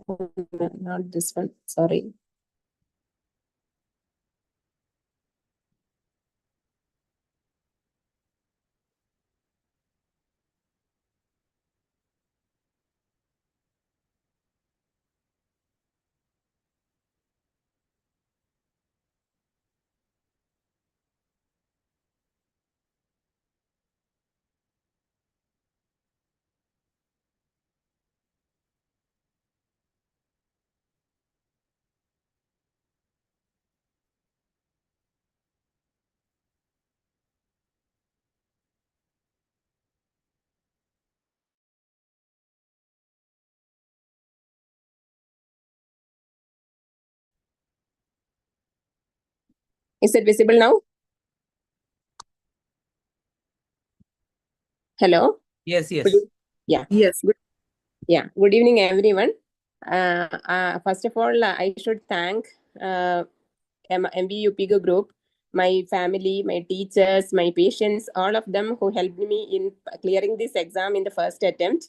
Not this one. Sorry. Is it visible now? Hello? Yes, yes. Yeah. Yes. Good evening, everyone. First of all, I should thank MVUPGO group, my family, my teachers, my patients, all of them who helped me in clearing this exam in the first attempt.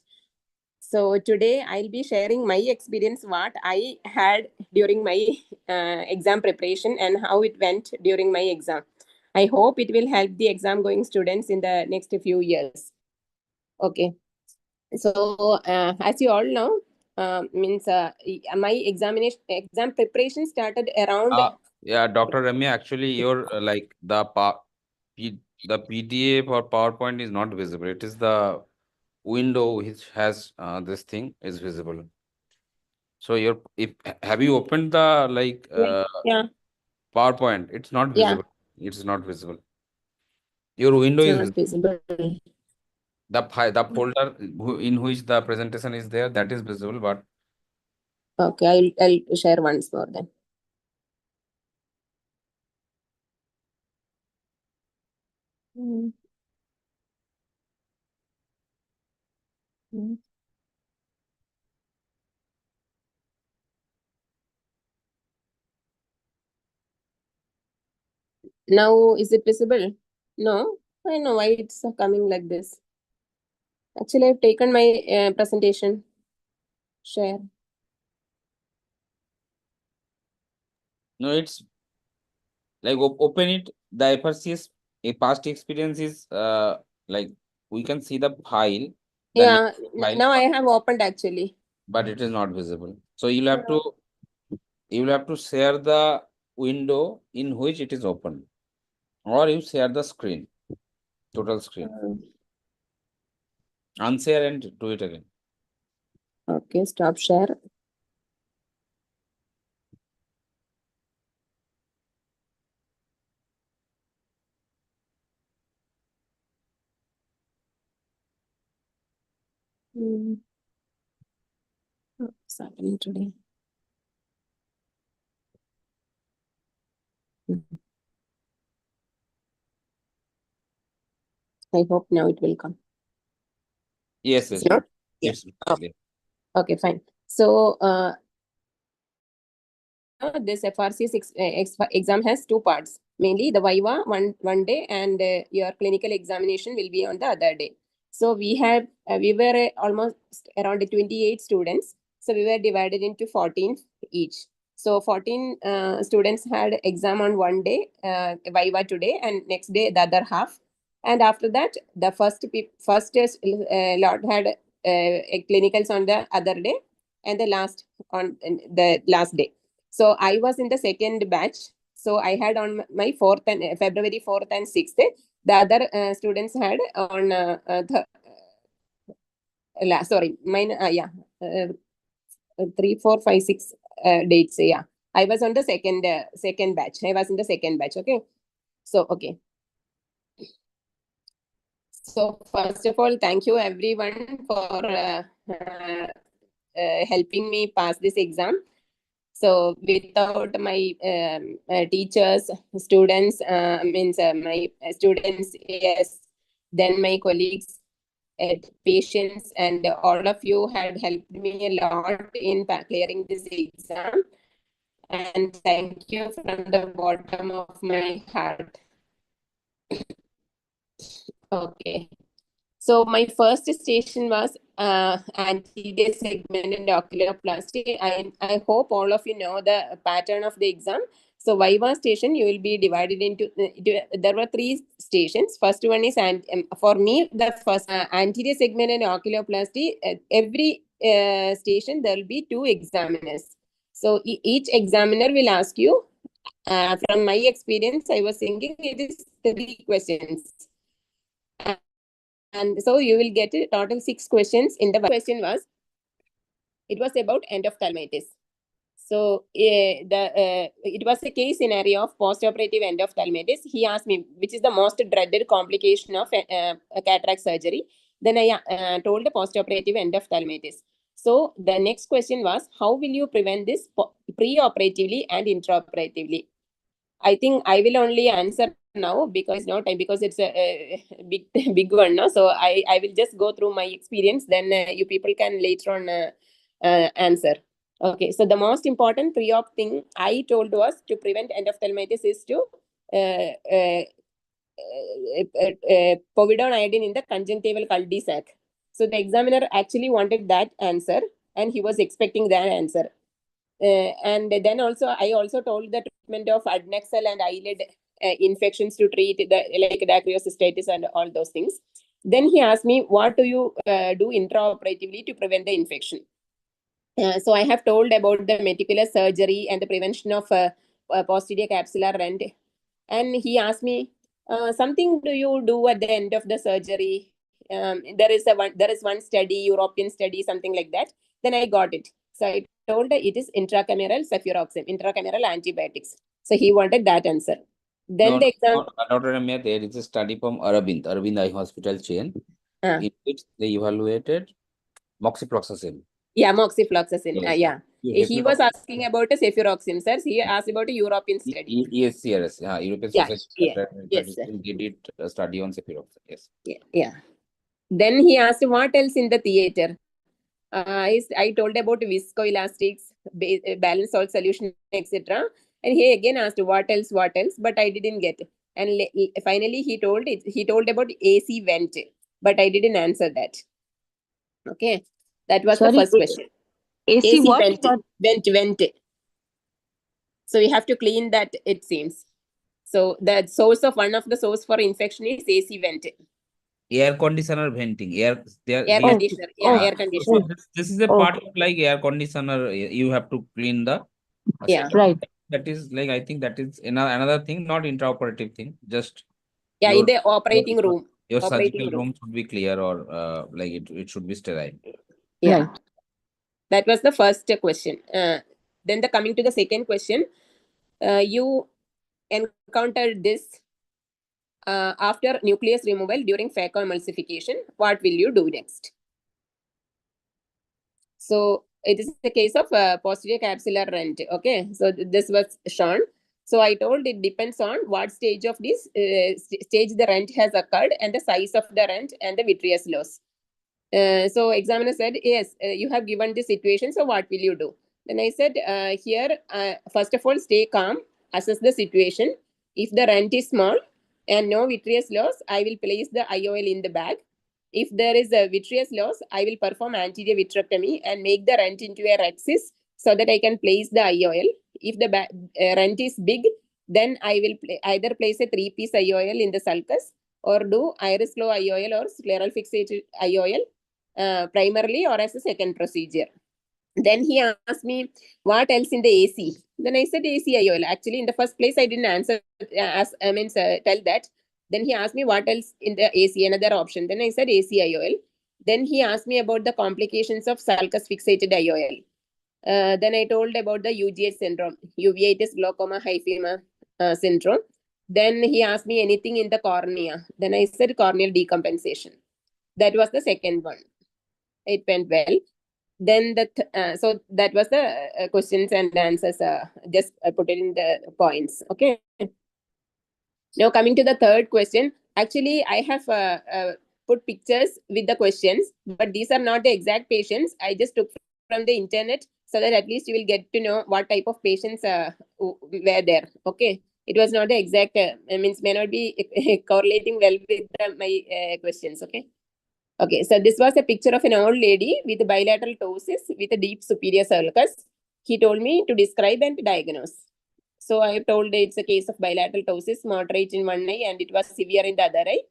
So today I'll be sharing my experience, what I had during my exam preparation and how it went during my exam. I hope it will help the exam going students in the next few years. Okay. So as you all know, means my exam preparation started around. Yeah, Dr. Remya, actually, your like the PDA or PowerPoint is not visible. It is the window which has this thing is visible. So have you opened the Yeah, PowerPoint? It's not yeah, visible. It's not visible. Your window it's is not visible. the folder in which the presentation is there, that is visible, but Okay, I'll share once more then. Mm. Mm. Now, is it visible? No, I know why it's coming like this. Actually, I've taken my presentation. Share. no, it's like open it. The FRCS a past experience is like we can see the file, the Yeah, file, now I have opened actually. but it is not visible. So you will have to share the window in which it is open, or you share the screen, total screen, unshare and do it again. Okay, stop share. What's happening today? I hope now it will come. Yes, It's yes. not? Yeah. It's clear. Okay, fine. So this FRCS exam has two parts. Mainly the viva one day, and your clinical examination will be on the other day. So we were almost around 28 students. So we were divided into 14 each. So 14 students had exam on one day, viva today, and next day the other half. And after that, the first lot had clinicals on the other day, and the last on the last day. So I was in the second batch. So I had on my February 4th and 6th. The other students had on mine. 3, 4, 5, 6 dates. Yeah, I was on the second batch. I was in the second batch. Okay. So okay. So first of all, thank you everyone for helping me pass this exam. So without my teachers, students, my students, yes, then my colleagues, patients, and all of you had helped me a lot in clearing this exam. And thank you from the bottom of my heart. Okay. So my first station was anterior segment and oculoplasty. I hope all of you know the pattern of the exam. So viva station, you will be divided into, there were 3 stations. First one is, for me, the first anterior segment and oculoplasty, every station, there will be 2 examiners. So each examiner will ask you, from my experience, I was thinking it is 3 questions. And so you will get a total 6 questions. In the question was, it was about endophthalmitis. So it was a case scenario of postoperative endophthalmitis. He asked me which is the most dreaded complication of cataract surgery. Then I told the postoperative endophthalmitis. So the next question was, how will you prevent this pre-operatively and intraoperatively? I think I will only answer now because no time, because it's a big big one. No? So I will just go through my experience. Then you people can later on answer. Okay. So the most important pre-op thing I told was to prevent endophthalmitis is to povidone iodine in the conjunctival cul-de-sac. So the examiner actually wanted that answer, and he was expecting that answer. And then also, I also told the treatment of adnexal and eyelid infections to treat the like dacryocystitis and all those things. Then he asked me, what do you do intraoperatively to prevent the infection? So I have told about the meticulous surgery and the prevention of posterior capsular rent. And he asked me, something do you do at the end of the surgery? There is one study, European study, something like that. Then I got it. So I told it is intracameral cefuroxime, intracameral antibiotics. So he wanted that answer. Then No, the exam. no, Dr. Remya, there is a study from Aravind Eye Hospital chain, in which they evaluated moxifloxacin. Yeah, moxifloxacin. Yes. Yeah. He was asking about a cefuroxime, sir. He asked about a European study. Yes, European Yeah, Society yeah. Yes, sir. did it a study on cefuroxime. Yes. Yeah. Then he asked what else in the theater. I told about viscoelastics, balance salt solution, etc. And he again asked what else, but I didn't get. And finally he told it. He told about AC vent, but I didn't answer that. Okay, that was the first question. AC what? Vent. So we have to clean that, it seems. So the source of one of the source for infection is AC vent. Air conditioner venting. Air conditioner. Yeah, air conditioner. So this is a part of like air conditioner. You have to clean the. Yeah. Right. That is like, I think that is another thing, not intraoperative thing. Just yeah, in the operating room. Your operating surgical room should be clear, or like it should be sterile. Yeah. Right. That was the first question. Then coming to the second question, you encountered this after nucleus removal during phacoemulsification. What will you do next? So it is a case of posterior capsular rent. Okay, so this was shown. So I told it depends on what stage of this stage the rent has occurred and the size of the rent and the vitreous loss. So examiner said, yes, you have given the situation. So what will you do? Then I said, here, first of all, stay calm, assess the situation. If the rent is small and no vitreous loss, I will place the IOL in the bag. If there is a vitreous loss, I will perform anterior vitrectomy and make the rent into a rexis so that I can place the IOL. If the rent is big, then I will either place a 3-piece IOL in the sulcus or do iris flow IOL or scleral fixated IOL primarily or as a second procedure. Then he asked me, what else in the AC? Then I said AC IOL. Actually, in the first place, I didn't answer, tell that. Then he asked me what else in the AC, another option. Then I said AC IOL. Then he asked me about the complications of sulcus fixated IOL. Then I told about the UGH syndrome, uveitis glaucoma hyphema syndrome. Then he asked me anything in the cornea. Then I said corneal decompensation. That was the second one. It went well. Then so that was the questions and answers. Just I put it in the points. Okay. Now coming to the third question. Actually, I have put pictures with the questions, but these are not the exact patients. I just took from the internet so that at least you will get to know what type of patients were there. Okay. It was not the exact, means may not be correlating well with my questions. Okay. Okay, so this was a picture of an old lady with bilateral ptosis with a deep superior sulcus. He told me to describe and diagnose. So I told it's a case of bilateral ptosis, moderate in one eye, and it was severe in the other eye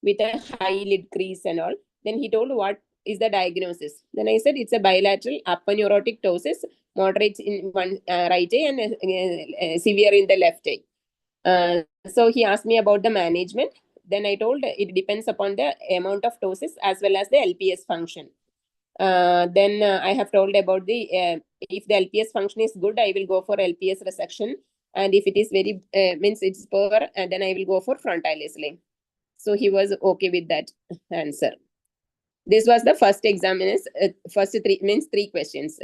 with a high lid crease and all. Then he told what is the diagnosis. Then I said it's a bilateral aponeurotic ptosis, moderate in one right eye and severe in the left eye. So he asked me about the management. Then I told it depends upon the amount of ptosis as well as the LPS function. Then I have told about the if the LPS function is good, I will go for LPS resection, and if it is very means it's poor, then I will go for frontalis line. So he was okay with that answer. This was the first examiners, first three questions.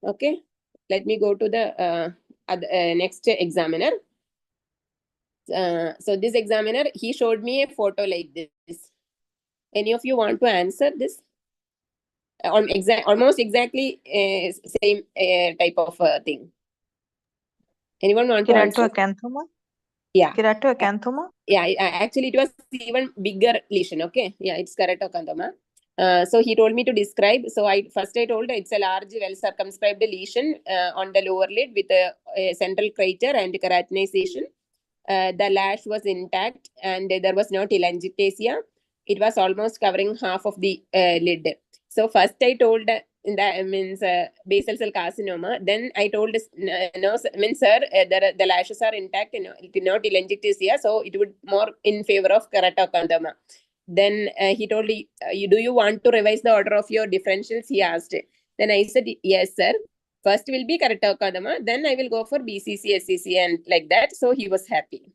Okay, let me go to the next examiner. So this examiner, he showed me a photo like this. Any of you want to answer this? Almost exactly same type of thing. Anyone want to answer? Keratoacanthoma? Yeah. Keratoacanthoma? Yeah, actually it was even bigger lesion. Okay. Yeah, it's keratoacanthoma. So he told me to describe. So I told it's a large, well circumscribed lesion on the lower lid with a central crater and keratinization. The lash was intact and there was no telangiectasia. It was almost covering half of the lid. So first I told that means basal cell carcinoma. Then I told no, means sir, the lashes are intact, no telangiectasia, so it would more in favor of keratoacanthoma. Then he told do you want to revise the order of your differentials? He asked. Then I said yes, sir. First will be keratoacanthoma, then I will go for BCC, SCC, and like that. So he was happy.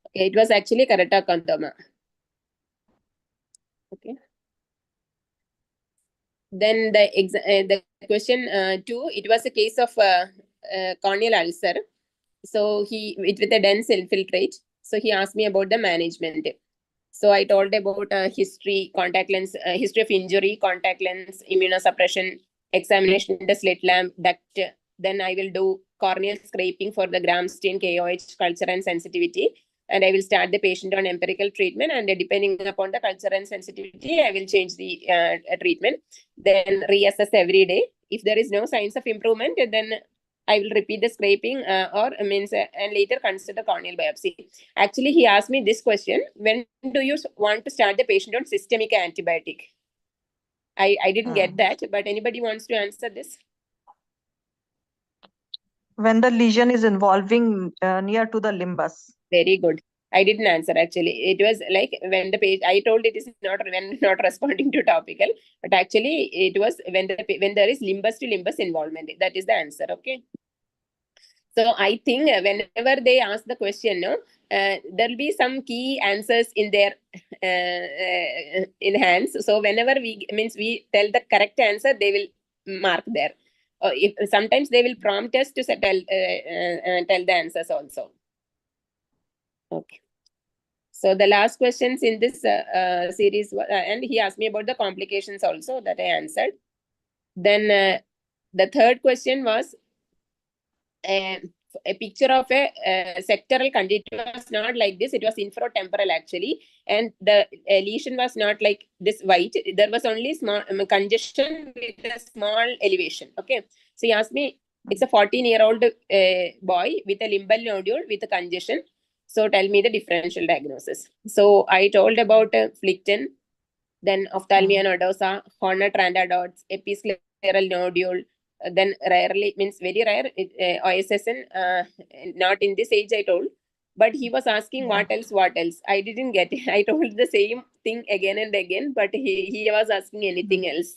Okay, it was actually keratoacanthoma. Okay. Then the question 2, it was a case of corneal ulcer. So with a dense infiltrate. So he asked me about the management. So I told about history, contact lens, history of injury, contact lens, immunosuppression, examination in the slit lamp, duct. Then I will do corneal scraping for the gram stain, KOH, culture and sensitivity. And I will start the patient on empirical treatment. And depending upon the culture and sensitivity, I will change the treatment. Then reassess every day. If there is no signs of improvement, then I will repeat the scraping and later consider corneal biopsy. Actually, he asked me this question: when do you want to start the patient on systemic antibiotic? I didn't get that, but anybody wants to answer this? When the lesion is involving near to the limbus. Very good. I didn't answer actually. It was like when the page I told it is not when not responding to topical, but actually it was when there is limbus to limbus involvement. That is the answer. Okay. So I think whenever they ask the question, there'll be some key answers in their in hands. So whenever we tell the correct answer, they will mark there. If sometimes they will prompt us to tell the answers also. Okay. So the last questions in this series, and he asked me about the complications also that I answered. Then the third question was a picture of a sectoral condition. It was not like this. It was infratemporal actually, and the lesion was not like this white. There was only small congestion with a small elevation. Okay, so he asked me. It's a 14-year-old boy with a limbal nodule with a congestion. So tell me the differential diagnosis. So I told about Flichten, then ophthalmia nodosa, Horner Tranda dots, episcleral nodule. Then rarely means very rare. OSSN, not in this age I told. But he was asking what else? I didn't get it. I told the same thing again and again, but he was asking anything else.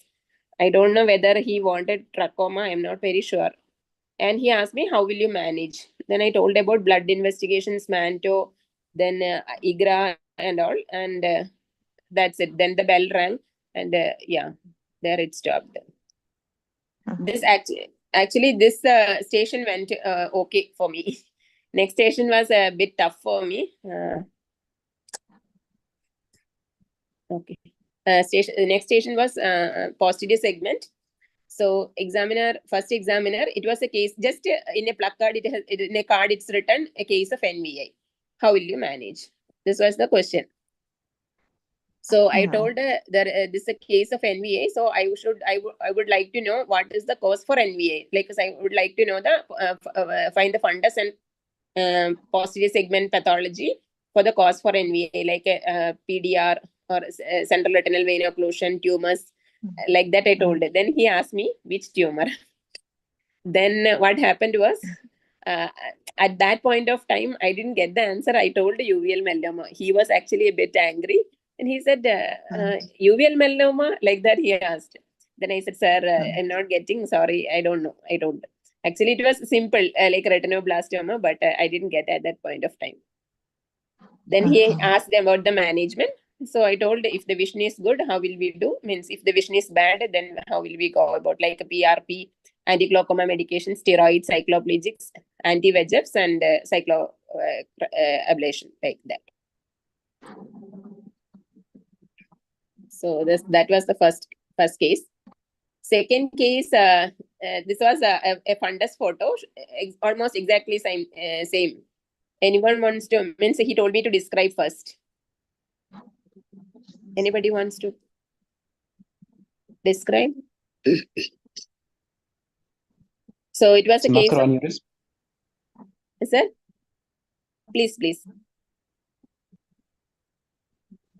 I don't know whether he wanted trachoma. I'm not very sure. And he asked me, how will you manage? Then I told about blood investigations, Manto, then IGRA and all. And that's it. Then the bell rang. And yeah, there it stopped. This actually this station went okay for me. Next station was a bit tough for me. Okay. Next station was posterior segment. So first examiner, it was a case just in a placard. In a card, it's written a case of NVI. How will you manage? This was the question. So I Yeah. told that this is a case of NVA. So I would like to know what is the cause for NVA. Like, 'cause I would like to know find the fundus and posterior segment pathology for the cause for NVA, like PDR or central retinal vein occlusion, tumors, like that. I told. Then he asked me which tumor. Then what happened was, uh, at that point of time, I didn't get the answer. I told uveal melanoma. He was actually a bit angry, and he said, uveal melanoma, like that he asked. Then I said, sir, I'm not getting, sorry, I don't know. I don't. Actually, it was simple, like retinoblastoma, but I didn't get at that point of time. Then he asked about the management. So I told, if the vision is good, how will we do? Means if the vision is bad, then how will we go about, like a PRP, anti-glaucoma medication, steroids, cycloplegics, anti-VEGFs, and ablation, like that. So that was the first case. Second case, this was a fundus photo, almost exactly same. Anyone wants to, means he told me to describe first. Anybody wants to describe? So it was a case of, Macroaneurysm. sir? Please.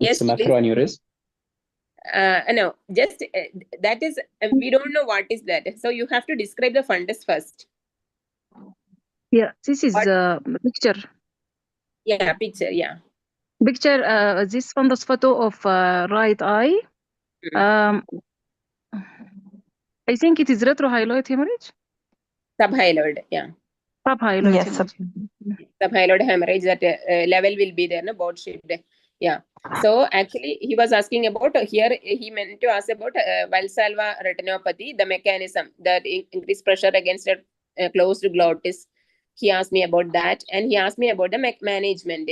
Yes, It's a please. macroaneurysm. No, just that is, we don't know what is that. So you have to describe the fundus first. Yeah, this is What? picture. Yeah, picture, yeah. Picture, this fundus photo of right eye. I think it is retrohyaloid hemorrhage. Subhyaloid, yeah. Subhyaloid Yes, hemorrhage. Subhyaloid hemorrhage, that level will be there, no, board shaped. Yeah. So actually, he was asking about here. He meant to ask about Valsalva retinopathy, the mechanism, that increased pressure against a closed glottis. He asked me about that, and he asked me about the management.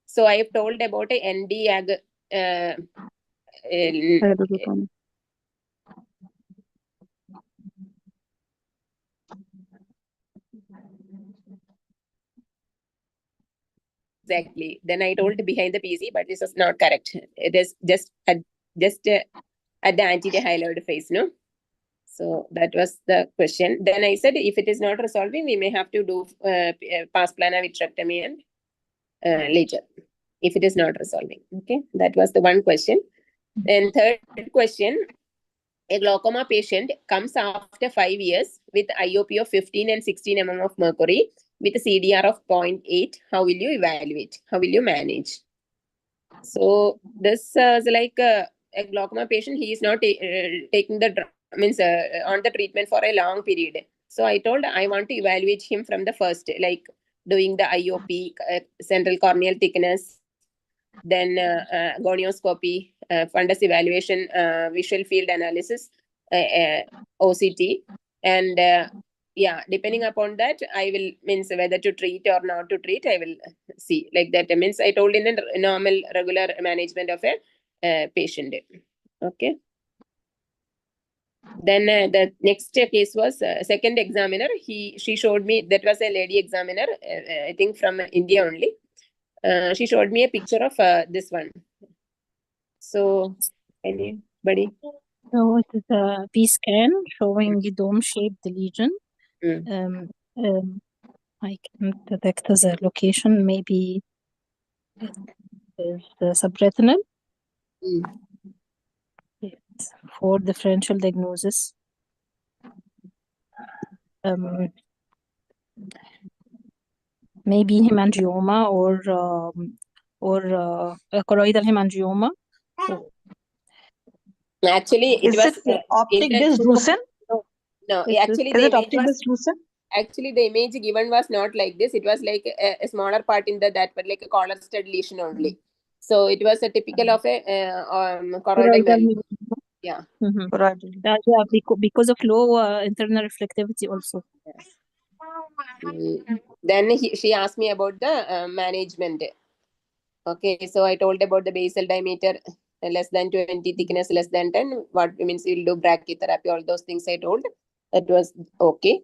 So I have told about a NDAG. Exactly. Then I told behind the PC, but this was not correct. It is just at the anterior hyaloid phase, no? So that was the question. Then I said, if it is not resolving, we may have to do pars plana vitrectomy and later, if it is not resolving. Okay, that was the one question. Then third question, a glaucoma patient comes after 5 years with IOP of 15 and 16 mm of mercury with a CDR of 0.8. How will you evaluate? How will you manage? So this is like a glaucoma patient. He is not taking the on the treatment for a long period. So I told I want to evaluate him from the first, like doing the IOP, central corneal thickness, then gonioscopy, fundus evaluation, visual field analysis, OCT, and yeah, depending upon that, I will means whether to treat or not to treat. I will see, like that. Means I told in a normal regular management of a patient. Okay. Then the next case was second examiner. She showed me, that was a lady examiner, I think from India only. She showed me a picture of this one. So anybody? So it is a P scan showing a dome-shaped lesion. I can detect the location. Maybe it is the subretinal. Yes, for differential diagnosis. Maybe hemangioma or choroidal hemangioma. Actually, it is was it optic disc lucent? No, actually, Is it optic disc lucent? Actually, the image given was not like this. It was like a smaller part in that, but like a collar stud lesion only. So it was a typical of a choroidal melanoma. Yeah. Yeah, because of low internal reflectivity also. Then she asked me about the management. Okay, so I told about the basal diameter less than 20, thickness less than 10. What means we'll do brachytherapy, all those things I told. That was okay.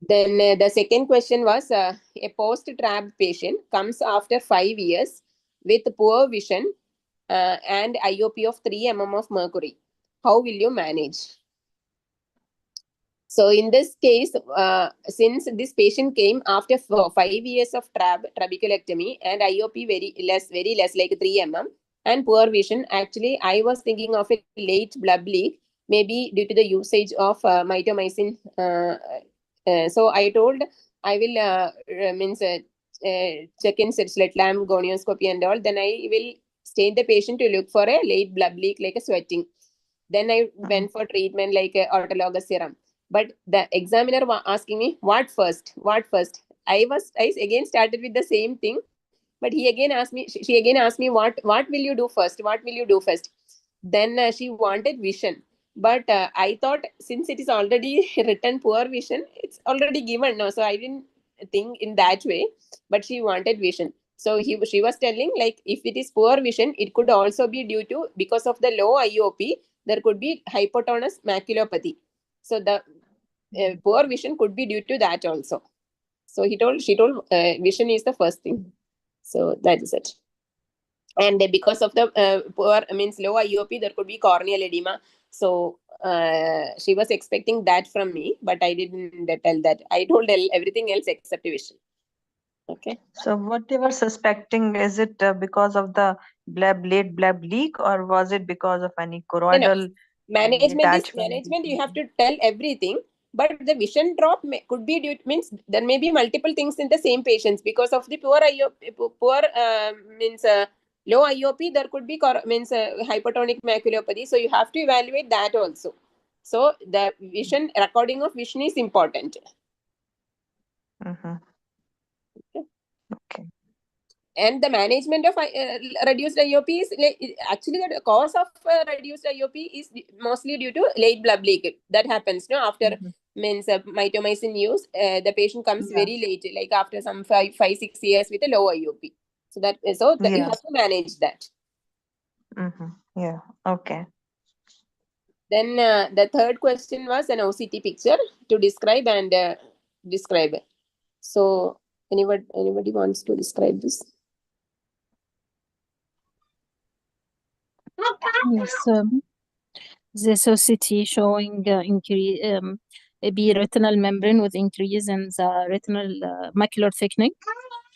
Then the second question was a post-trap patient comes after 5 years with poor vision and IOP of 3 mm of mercury. How will you manage? So in this case, since this patient came after 5 years of trabeculectomy and IOP very less, like 3 mm, and poor vision, actually I was thinking of a late blood leak, maybe due to the usage of mitomycin. So I told I will check in slit lamp, gonioscopy and all. Then I will stain the patient to look for a late blood leak, like a sweating. Then I went for treatment like autologous serum. But the examiner was asking me, what first? I again started with the same thing, but he again asked me, she again asked me, what will you do first? Then she wanted vision. But I thought, since it is already written poor vision, it's already given. No, so I didn't think in that way, but she wanted vision. So she was telling, like, if it is poor vision, it could also be due to, because of the low IOP, there could be hypotonous maculopathy. So the poor vision could be due to that also. So she told vision is the first thing. So that is it. And because of the poor, low IOP, there could be corneal edema. So she was expecting that from me, but I didn't tell that. I told everything else except vision. Okay. So what they were suspecting, is it because of the late bleb leak, or was it because of any choroidal management? You have to tell everything, but the vision drop could be due, means there may be multiple things in the same patients because of the poor IOP, low IOP. There could be hypotonic maculopathy, so you have to evaluate that also. So the vision, recording of vision is important. Okay. And the management of reduced IOP is actually the cause of reduced IOP is mostly due to late blood leak. That happens after mitomycin use. The patient comes very late, like after some 5-6 years with a low IOP. So that you have to manage that. Yeah. Okay. Then the third question was an OCT picture to describe and describe. So anybody wants to describe this? Yes, this OCT showing a retinal membrane with increase in the retinal macular thickening.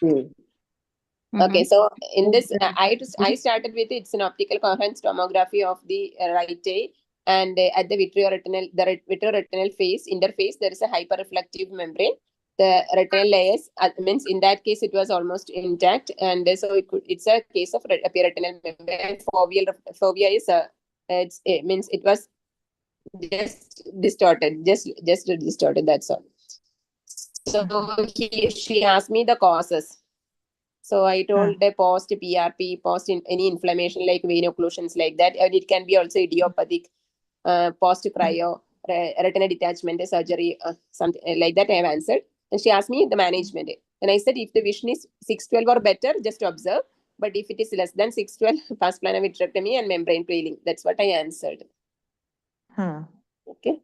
Okay, so in this, I started with it's an optical coherence tomography of the right eye, and at the vitreoretinal phase interface, there is a hyperreflective membrane. The retinal layers means in that case it was almost intact, and so it's a case of epiretinal membrane. Fovea is it was just distorted, just distorted. That's all. So she asked me the causes. So I told the post PRP, post any inflammation like vein occlusions like that, and it can be also idiopathic, post cryo, retina detachment surgery, something like that. I have answered. And she asked me the management. And I said, if the vision is 612 or better, just observe. But if it is less than 612, pars plana vitrectomy and membrane peeling. That's what I answered. Okay.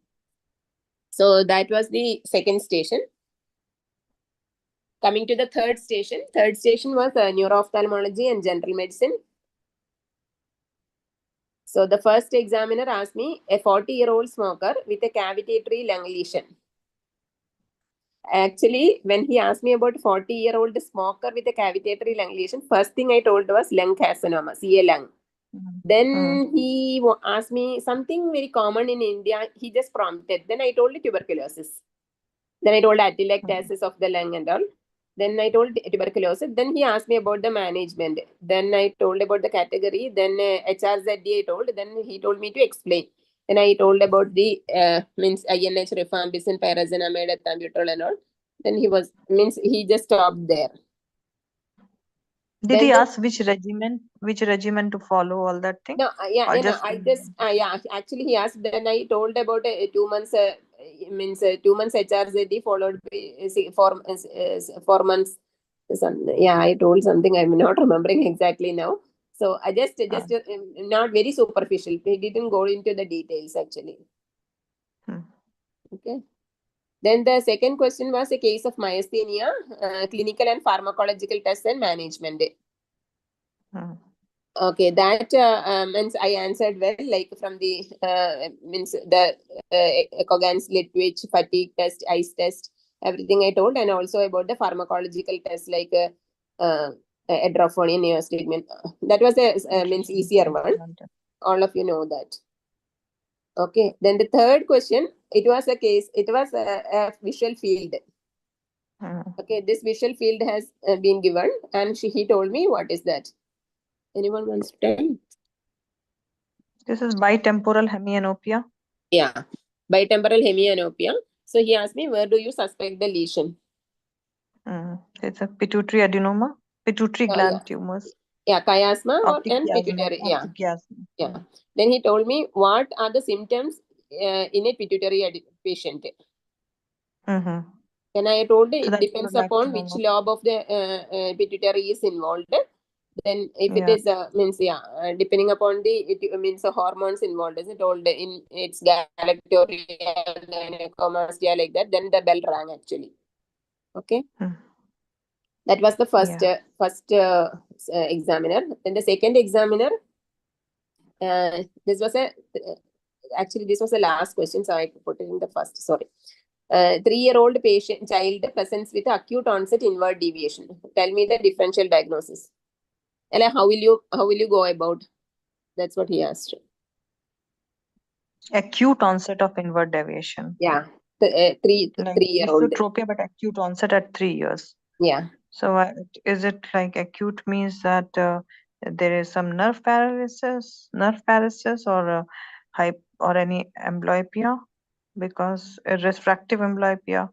So that was the second station. Coming to the third station was neuro-ophthalmology and general medicine. So the first examiner asked me, a 40-year-old smoker with a cavitatory lung lesion. Actually, when he asked me about 40-year-old smoker with a cavitatory lung lesion, first thing I told was lung carcinoma, CA lung. Then he asked me something very common in India. He just prompted. Then I told tuberculosis. Then I told atelectasis of the lung and all. Then I told tuberculosis. Then he asked me about the management. Then I told about the category. Then HRZD I told. Then he told me to explain. Then I told about the INH, rifampicin, pyrazinamide, ethambutol and all. Then he just stopped there. Did he ask which regimen to follow, all that thing? No, actually he asked. Then I told about 2 months. 2 months HRZD followed by 4 months. I told something. I'm not remembering exactly now. So I just not very superficial. He didn't go into the details actually. Okay. Then the second question was a case of myasthenia, clinical and pharmacological tests and management. Okay, that means I answered well, like from the means the echogram, slit twitch, fatigue test, eyes test, everything I told, and also about the pharmacological test like edrophonia, neostigmine. That was a means easier one. All of you know that. Okay, then the third question, it was a case, it was a visual field. Okay, this visual field has been given, and he told me what is that. Anyone wants to tell? This is bitemporal hemianopia. Yeah, bitemporal hemianopia. So he asked me, where do you suspect the lesion? It's a pituitary adenoma, pituitary gland tumors. Yeah, chiasma and Optic pituitary. Yeah, chiasma. yeah. Then he told me what are the symptoms in a pituitary patient. Then I told So it that's depends upon which prolactinoma. lobe of the pituitary is involved. Then if it Yeah. is means depending upon the it means the hormones involved, is it all in its galactoria, gynecomastia like that, then the bell rang actually. Okay. That was the first examiner. Then the second examiner, this was actually this was the last question, so I put it in the first. Sorry. 3-year-old patient child presents with acute onset inward deviation. Tell me the differential diagnosis. Ella, how will you go about? That's what he asked. Acute onset of inward deviation. Yeah, three Like 3-year-old. esotropia, but acute onset at 3 years. Yeah. So is it like acute means that there is some nerve paralysis, or or any amblyopia, because a refractive amblyopia.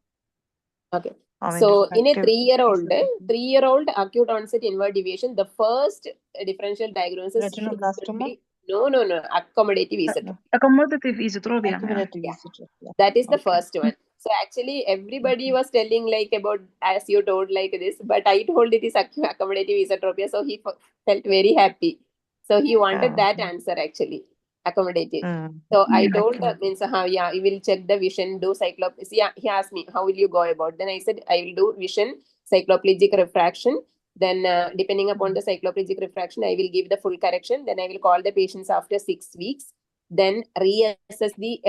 Okay. I mean, So in a refractive 3-year-old acute onset inward deviation, the first differential diagnosis retinoblastoma. be no, accommodative esotropia. Accommodative esotropia. Accommodative Yeah. esotropia. That is the Okay. first one. So actually everybody was telling like about, as you told like this, but I told it is accommodative esotropia. So he felt very happy. So he wanted that answer actually, accommodative. So I told that means yeah, you will check the vision, do cycloplegic. Yeah, he asked me, how will you go about? Then I said, I will do vision, cycloplegic refraction. Then depending upon the cycloplegic refraction, I will give the full correction. Then I will call the patients after 6 weeks. Then reassess the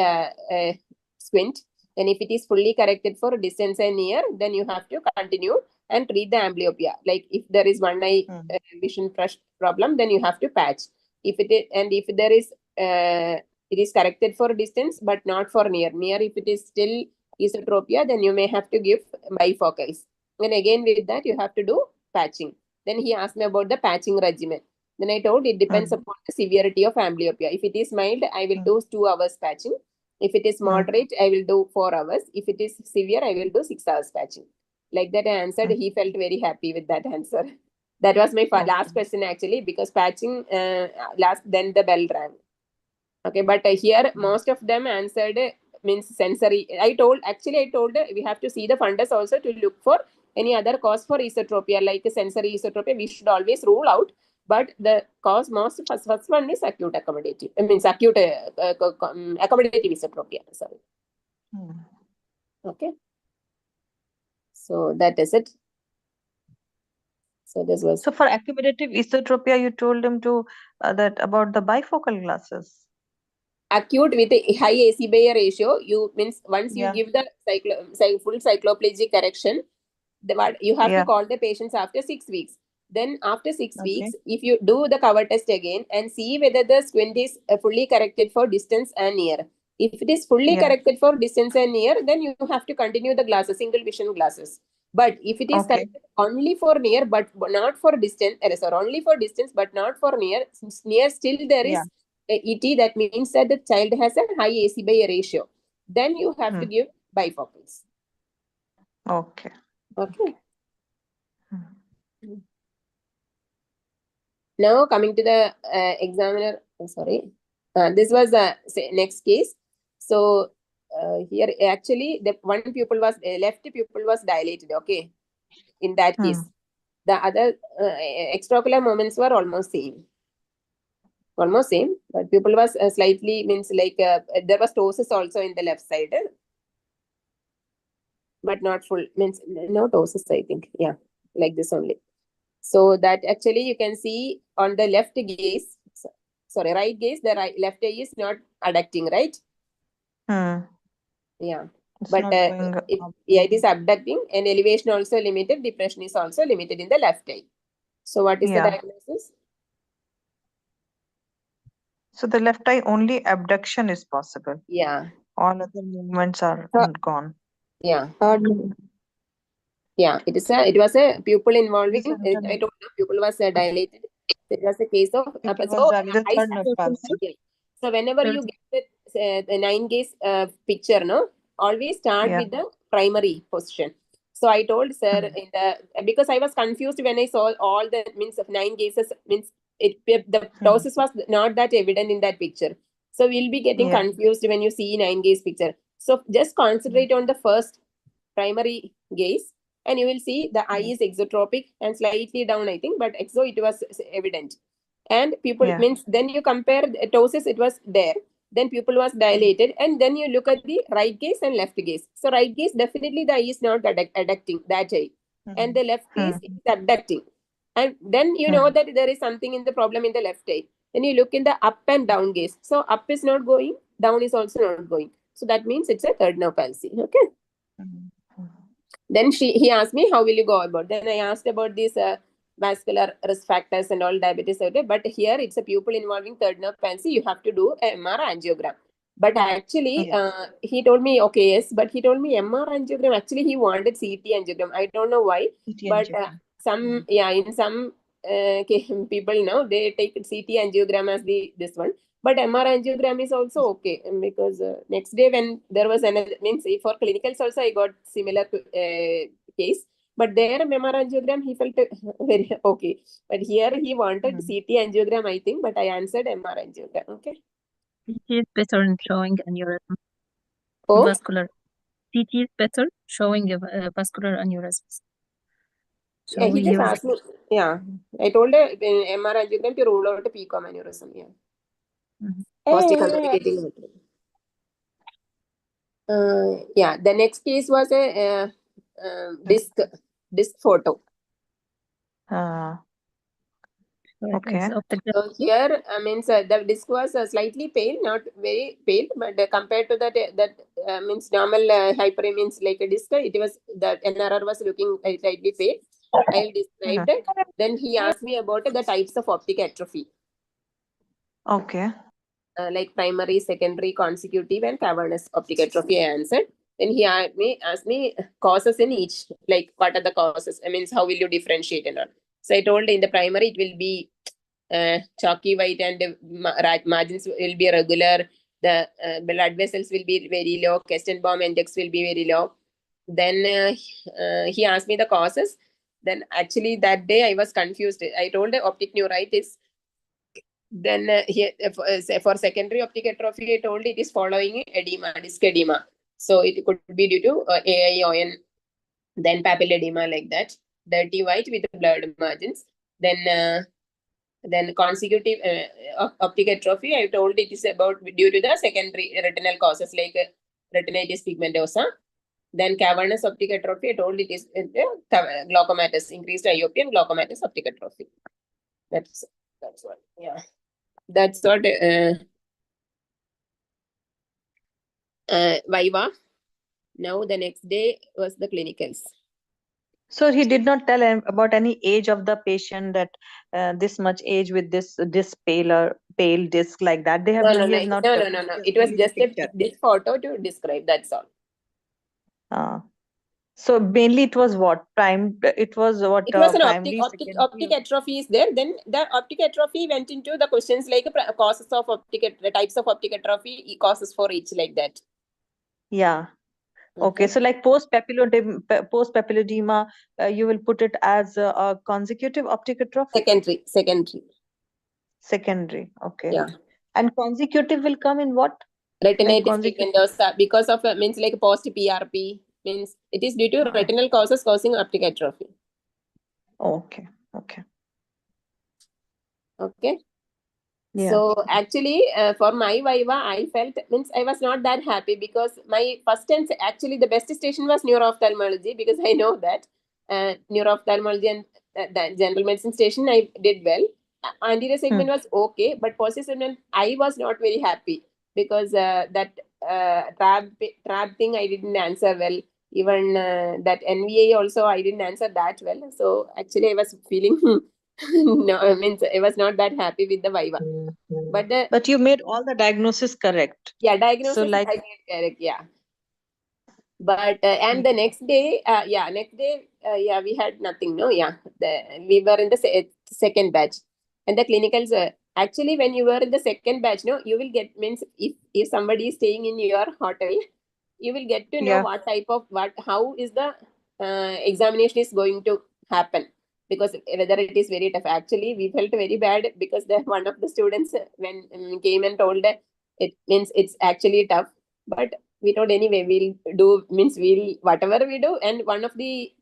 squint. Then if it is fully corrected for distance and near, then you have to continue and treat the amblyopia. Like if there is one eye vision problem, then you have to patch. If there is it is corrected for distance but not for near. Near, if it is still esotropia, then you may have to give bifocals. And again with that you have to do patching. Then he asked me about the patching regimen. Then I told it depends upon the severity of amblyopia. If it is mild, I will do 2 hours patching. If it is moderate, I will do 4 hours. If it is severe, I will do 6 hours patching. Like that I answered. He felt very happy with that answer. That was my last question actually, because patching then the bell rang. Okay, but here most of them answered means sensory. I told we have to see the fundus also to look for any other cause for esotropia, like sensory esotropia. We should always rule out. But the cause first one is acute accommodative. I mean, acute accommodative esotropia. Sorry. Okay. So that is it. So this was. So for accommodative esotropia, you told him to that about the bifocal glasses. Acute with a high AC-Bayer ratio, you means once you give the full cycloplegic correction, you have to call the patients after 6 weeks. Then after 6 weeks, if you do the cover test again and see whether the squint is fully corrected for distance and near. If it is fully corrected for distance and near, then you have to continue the glasses, single vision glasses. But if it is corrected only for near but not for distance, only for distance but not for near, since near still there is ET, that means that the child has a high AC-Bayer ratio. Then you have to give bifocals. Okay. Now coming to the examiner, sorry, this was the next case. So here actually the one pupil was left pupil was dilated. Okay, in that case, the other extraocular movements were almost same, but pupil was slightly means like there was ptosis also in the left side, but not full, means no ptosis. I think like this only. So that actually you can see on the left gaze, sorry, right gaze, the left eye is not adducting, right? Yeah. It's But not going it is abducting, and elevation also limited, depression is also limited in the left eye. So what is the Yeah. diagnosis? So the left eye only abduction is possible. Yeah. All other movements are gone. Yeah. Yeah, it was a pupil involving, This is written- I don't know, pupil was dilated. It was a case of, Pupil was so dilated, I third nerve palsy. so whenever you get the 9 gaze picture, no, always start Yeah. with the primary position. So I told sir in the, because I was confused when I saw all the means of 9 gazes, means the ptosis was not that evident in that picture. So we'll be getting Yeah. confused when you see 9 gaze picture. So just concentrate on the first primary gaze, and you will see the eye is exotropic and slightly down, I think, but exo it was evident. And pupil means, then you compare ptosis, it was there. Then pupil was dilated, and then you look at the right gaze and left gaze. So right gaze, definitely the eye is not adducting, that eye. And the left gaze is abducting. And then you know that there is something in the problem in the left eye. Then you look in the up and down gaze. So up is not going, down is also not going. So that means it's a third nerve palsy. Okay. Then he asked me, how will you go about? Then I asked about these vascular risk factors and all, diabetes. But here it's a pupil involving third nerve palsy. You have to do a MR angiogram. But actually, he told me, okay, yes. But he told me MR angiogram. Actually, he wanted CT angiogram. I don't know why. But in some people now, they take CT angiogram as this one. But MR angiogram is also okay, because next day when there was another, means for clinicals also I got similar case. But there MR angiogram he felt very okay. But here he wanted CT angiogram, I think, but I answered MR angiogram. Okay. CT is better in showing aneurysm. Oh, Vascular. CT is better showing vascular aneurysms. So yeah, he we just use asked me. Yeah, I told her in MR angiogram to rule out a PCOM aneurysm. Yeah. Posterior communicating material. Yeah, the next case was a disc photo. Okay. So here, I mean, the disc was slightly pale, not very pale, but compared to that means normal hyper means like a disc, it was, the NRR was looking slightly pale. I'll describe it. Then he asked me about the types of optic atrophy. Okay. Like primary, secondary, consecutive, and cavernous optic atrophy, I answered. Then he asked me causes in each, like what are the causes? I mean, how will you differentiate and all? So I told in the primary, it will be chalky white, and margins will be regular. The blood vessels will be very low. Kestenbaum index will be very low. Then he asked me the causes. Then actually that day I was confused. I told the optic neuritis. Then for secondary optic atrophy, I told it is following edema, disc edema. So it could be due to AION, then papilledema, like that. Dirty white with blurred margins. Then consecutive optic atrophy, I told it is about due to the secondary retinal causes like retinitis pigmentosa. Then cavernous optic atrophy, I told it is glaucomatous, increased IOP and glaucomatous optic atrophy. That's what. Yeah. That's what viva. Now the next day was the clinicals. So he did not tell about any age of the patient, that this much age with this pale disc like that. They have No. It was just this photo to describe. That's all. So mainly it was what it was what it was an primary, optic atrophy is there. Then the optic atrophy went into the questions like causes of types of optic atrophy, causes for each, like that. Yeah. Okay. So like post papilledema, you will put it as a consecutive optic atrophy. Secondary. Okay. Yeah. And consecutive will come in what? Retinitis pigmentosa, because of means like post PRP, means it is due to retinal causes causing optic atrophy. Okay. Yeah. So actually, for my viva, I felt, means I was not that happy, because my first and actually the best station was neuro-ophthalmology, because I know that neuro-ophthalmology and the general medicine station, I did well. Anterior segment was okay, but posterior segment, I was not very happy because that trap thing I didn't answer well. Even that NVA also I didn't answer that well. So actually, I was feeling no, I mean I was not that happy with the viva. But the But you made all the diagnosis correct. yeah, So diagnosis like I made correct. Yeah. But and the next day, yeah, we had nothing. No, yeah, we were in the second batch, and the clinicals. Actually, when you were in the second batch, no, you will get means if somebody is staying in your hotel, you will get to know Yeah. what type of how is the examination is going to happen, because whether it is very tough. Actually, we felt very bad because the one of the students when came and told that it means it's actually tough, but we told anyway we'll do means we'll whatever we do. And one of the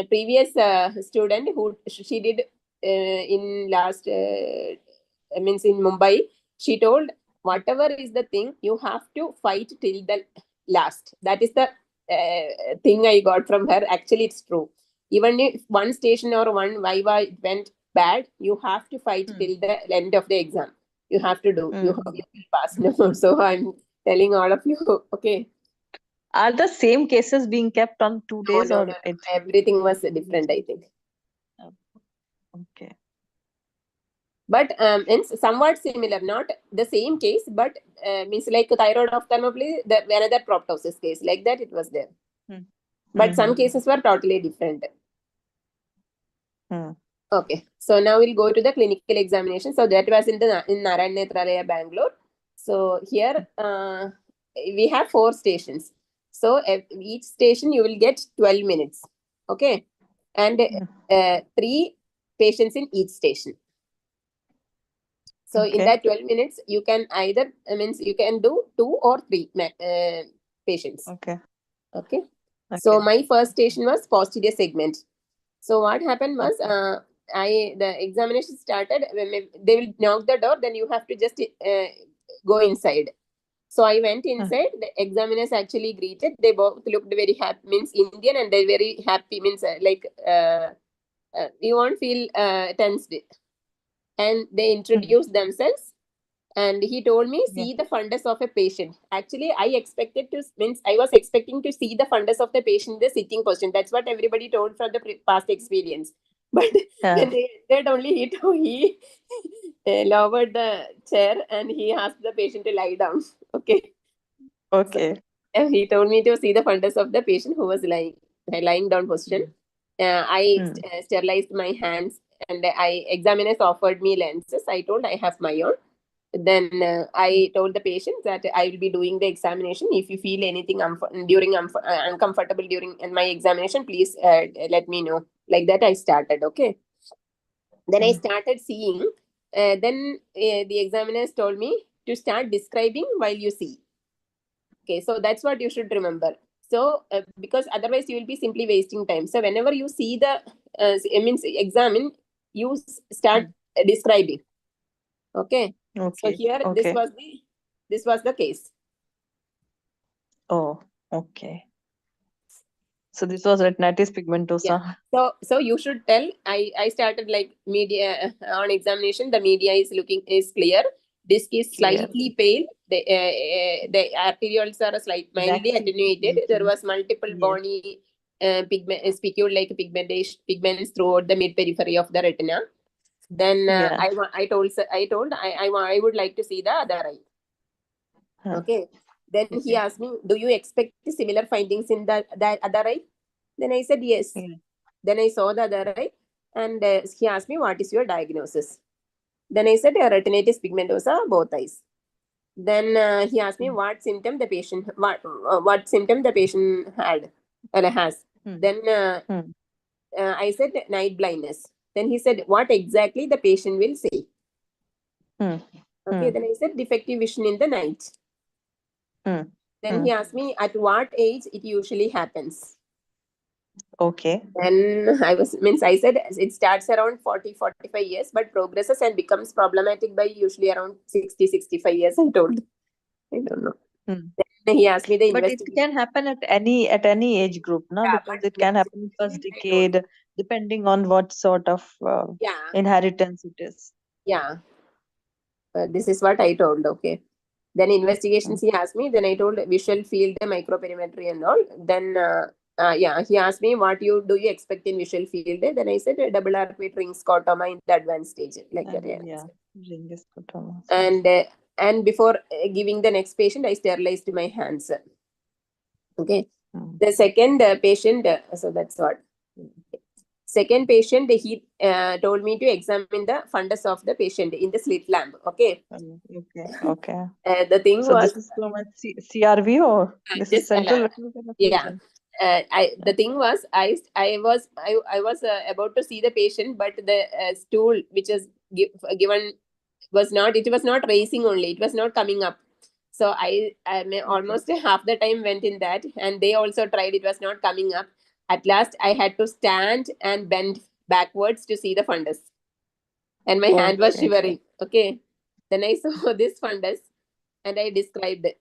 previous student who she did in last means in Mumbai, she told whatever is the thing you have to fight till the last. That is the thing I got from her. Actually, it's true. Even if one station or one viva went bad, you have to fight till the end of the exam. You have to do. You will pass. No, so I'm telling all of you. Okay. Are the same cases being kept on 2 days No, or no. it's Everything was different, I think. okay? But it's somewhat similar, not the same case, but means like thyroid ophthalmology, the another proptosis case like that it was there. But some cases were totally different. Okay, so now we'll go to the clinical examination. So that was in Narayan Nethralaya, Bangalore. So here we have 4 stations. So each station you will get 12 minutes. Okay, and 3 patients in each station. So in that 12 minutes, you can either means you can do 2 or 3 patients. Okay. Okay. So my first station was posterior segment. So what happened was the examination started. When they will knock the door, then you have to just go inside. So I went inside. The examiners actually greeted. They both looked very happy, means Indian, and they very happy, means you won't feel tensed. And they introduced themselves, and he told me, see the fundus of a patient. Actually, I was expecting to see the fundus of the patient in the sitting position. That's what everybody told from the past experience. But when they entered, only he lowered the chair and he asked the patient to lie down. Okay. Okay. So, he told me to see the fundus of the patient who was lying down position. I sterilized my hands, and examiners offered me lenses. I told I have my own. Then I told the patient that I will be doing the examination. If you feel anything uncomfortable during my examination, please let me know. Like that, I started. Okay. Then I started seeing. Then the examiners told me to start describing while you see. Okay, so that's what you should remember. So because otherwise you will be simply wasting time. So whenever you see the examine, you start describing. Okay. So here this was the case. Oh, okay. So this was retinitis pigmentosa. Yeah. So you should tell. I started like media on examination. The media is clear. Disc is slightly pale. The arterioles are mildly attenuated. There was multiple bony spicule like pigments throughout the mid periphery of the retina. Then I told I would like to see the other eye. Okay. Then he asked me, do you expect similar findings in that other eye? Then I said yes. Then I saw the other eye, and he asked me, what is your diagnosis? Then I said retinitis pigmentosa, both eyes. Then he asked me what symptom the patient had or has. Then I said night blindness. Then he said what exactly the patient will say. Okay. Then I said defective vision in the night. Then he asked me at what age it usually happens. Okay. Then I said it starts around 40-45 years, but progresses and becomes problematic by usually around 60-65 years, I told. I don't know. Then he asked me the But it can happen at any age group, no? Yeah, because but it can happen in first decade, depending on what sort of Yeah, inheritance it is. yeah. This is what I told. Okay. Then investigations he asked me. Then I told visual field, microperimetry and all. Then yeah, he asked me what you expect in visual field. Then I said double arcuate ring scotoma in the advanced stage, like that. Yeah. Yeah, ring scotomas. And before giving the next patient, I sterilized my hands. Okay. The second patient, so that's what. Second patient, he told me to examine the fundus of the patient in the slit lamp. Okay. Okay. The thing So was, this is from a CRV or this is just central allow. retinal kind of Yeah. vision? The thing was, I was about to see the patient, but the stool which is given was not. It was not raising only. It was not coming up. So I may almost half the time went in that, and they also tried. It was not coming up. At last, I had to stand and bend backwards to see the fundus, and my hand was Okay. shivering. Okay, then I saw this fundus, and I described it.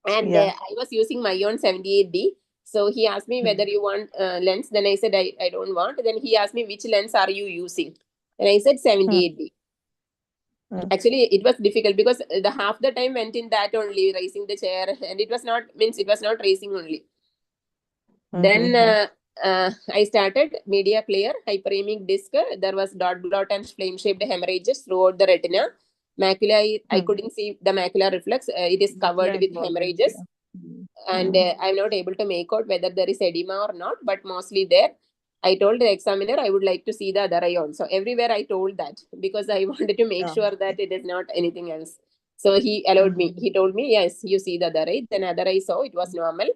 And Yeah. I was using my own 78D. So he asked me whether you want lens. Then I said I don't want. Then he asked me which lens are you using. And I said 78D. Actually, it was difficult because the half the time went in that only, raising the chair, and it was not raising only. Then I started media clear, hyperemic disc. There was dot blot and flame shaped hemorrhages throughout the retina. Macula, I couldn't see the macular reflex. It is covered with hemorrhages. And I'm not able to make out whether there is edema or not, but mostly there. I told the examiner I would like to see the other eye also. Everywhere I told that because I wanted to make sure that it is not anything else. So he allowed me. He told me, yes, you see the other eye. Then other eye saw it was normal.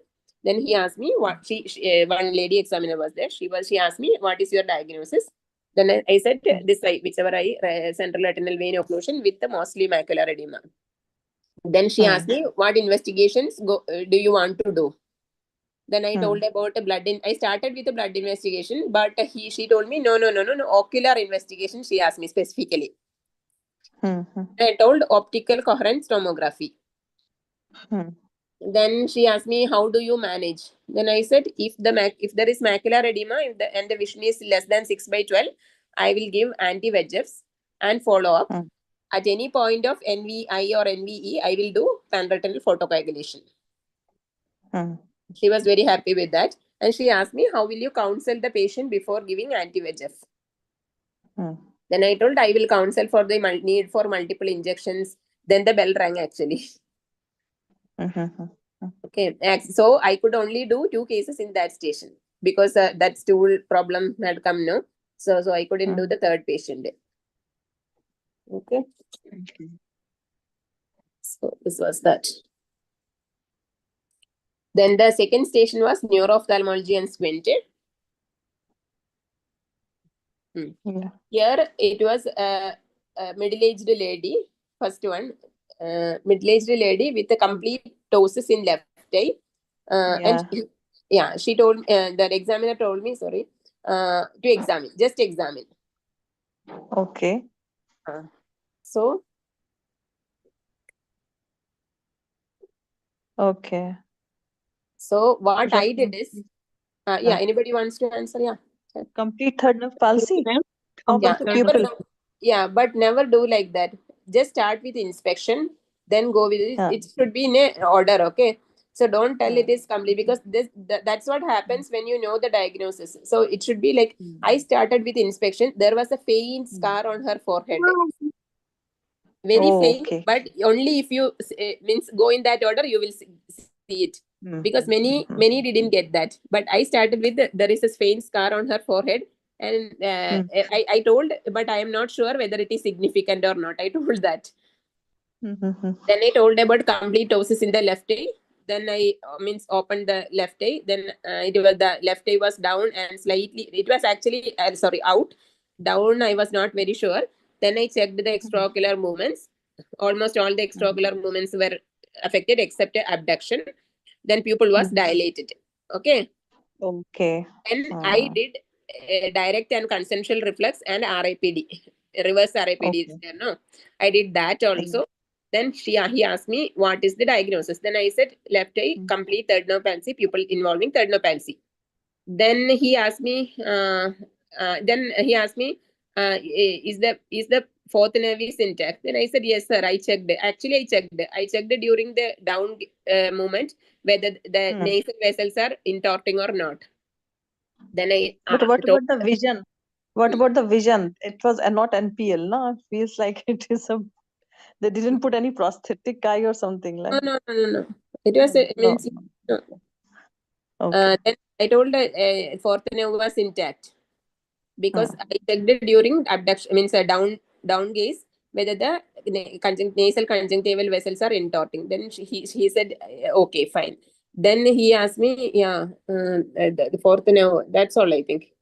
Then he asked me what one lady examiner was there. She asked me, what is your diagnosis? Then I said this eye, whichever eye, central retinal vein occlusion with the mostly macular edema. Then she asked me, what investigations do you want to do? Then I told about a blood. I started with a blood investigation, but she told me, no, ocular investigation. She asked me specifically. I told optical coherence tomography. Then she asked me, how do you manage? Then I said, if there is macular edema and the vision is less than 6/12, I will give anti-VEGFs and follow up. At any point of NVI or NVE, I will do panretinal photocoagulation. She was very happy with that. And she asked me, how will you counsel the patient before giving anti-VEGF? Then I told I will counsel for the need for multiple injections. Then the bell rang actually. Okay. So I could only do 2 cases in that station because that stool problem had come now. So I couldn't do the third patient. Okay. So this was that. Then the second station was neuro-ophthalmology and squinted. Here it was a middle-aged lady, first one, middle-aged lady with a complete ptosis in left eye. And she told, the examiner told me, sorry, to examine, just examine. Okay. So. Okay. So what I did is, yeah, anybody wants to answer? Yeah. Complete third nerve palsy. How about the pupil? Yeah, but never do like that. Just start with inspection, then go with it. It should be in a order, okay? So don't tell it is complete because that's what happens when you know the diagnosis. So it should be like, I started with inspection. There was a faint scar on her forehead. Very faint, but only if you means go in that order, you will see it. Because many didn't get that. But I started with there is a faint scar on her forehead. And I told, but I am not sure whether it is significant or not. I told that. Then I told about complete ptosis in the left eye. Then I opened the left eye. Then it was the left eye was down and slightly. It was actually out. Down. I was not very sure. Then I checked the extraocular movements. Almost all the extraocular movements were affected except abduction. Then pupil was dilated. Okay. Okay. And I did direct and consensual reflex and RIPD, reverse RIPD is there, no? I did that also. Then he asked me, what is the diagnosis? Then I said, left eye, complete third nerve palsy, pupil involving third nerve palsy. Then he asked me, is the fourth nerve is intact? Then I said, yes, sir. I checked. Actually, I checked. I checked during the down movement whether the nasal vessels are intorting or not. Then I But what told, about the vision? What about the vision? It was not NPL, no? It feels like it is a. They didn't put any prosthetic eye or something like. no. It was No. no. Okay. Then I told the fourth nerve was intact because I checked it during abduction, means a down gaze whether the nasal conjunctival vessels are intorting. Then he said, okay, fine. Then he asked me, the fourth nerve. That's all I think.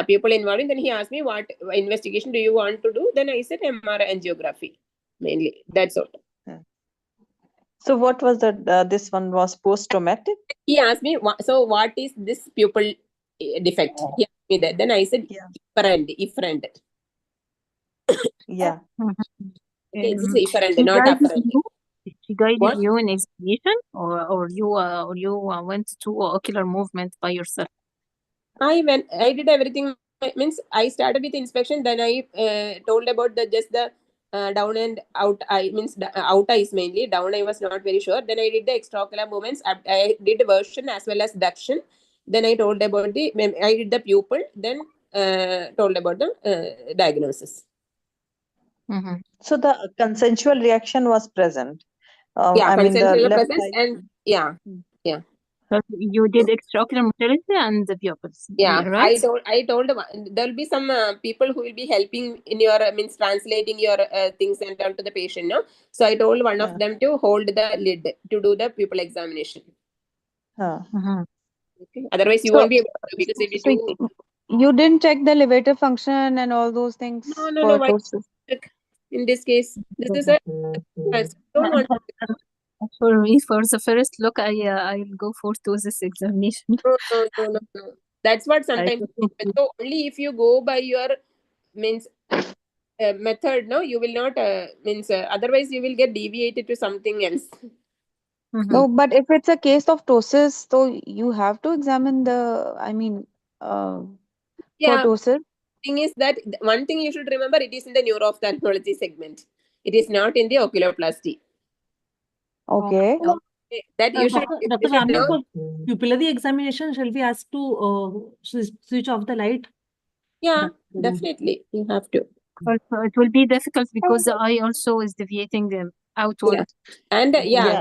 People involved. Then he asked me, what investigation do you want to do? Then I said MRI angiography mainly. That's all. So what was the this one was post-traumatic? He asked me, so what is this pupil defect? He asked me that. Then I said, efferent. Yeah. Okay, this is efferent, She not guided afferent. you. She guided What? you in examination, or you went to ocular movement by yourself. I did everything. Means I started with inspection. Then I told about the down and out eye, means out eyes mainly. Down eye was not very sure. Then I did the extraocular movements. I did version as well as duction. Then I told about I did the pupil. Then told about the diagnosis. So the consensual reaction was present. Yeah, I mean the consensual left presence eye. and yeah. So you did extraocular motility and the pupils. Yeah, right? I told there'll be some people who will be helping in your means translating your things and all to the patient. No, so I told one of them to hold the lid to do the pupil examination. Okay. Otherwise, you won't be able to, because if you do. You didn't check the levator function and all those things No. for Why ptosis. in this case? This is a. I don't want. For me, for the first look, I'll go for ptosis examination. No. That's what sometimes. So only if you go by your means method, no, you will not means otherwise you will get deviated to something else. No, but if it's a case of ptosis, so you have to examine the, I mean, for ptosis. Thing is that one thing you should remember, it is in the neuro-ophthalmology segment. It is not in the oculoplasty. Okay. That you should, Dr. Ramya, for pupillary examination, shall we ask to switch off the light? Yeah, definitely. You have to. It will be difficult because the eye also is deviating outward. Yeah. And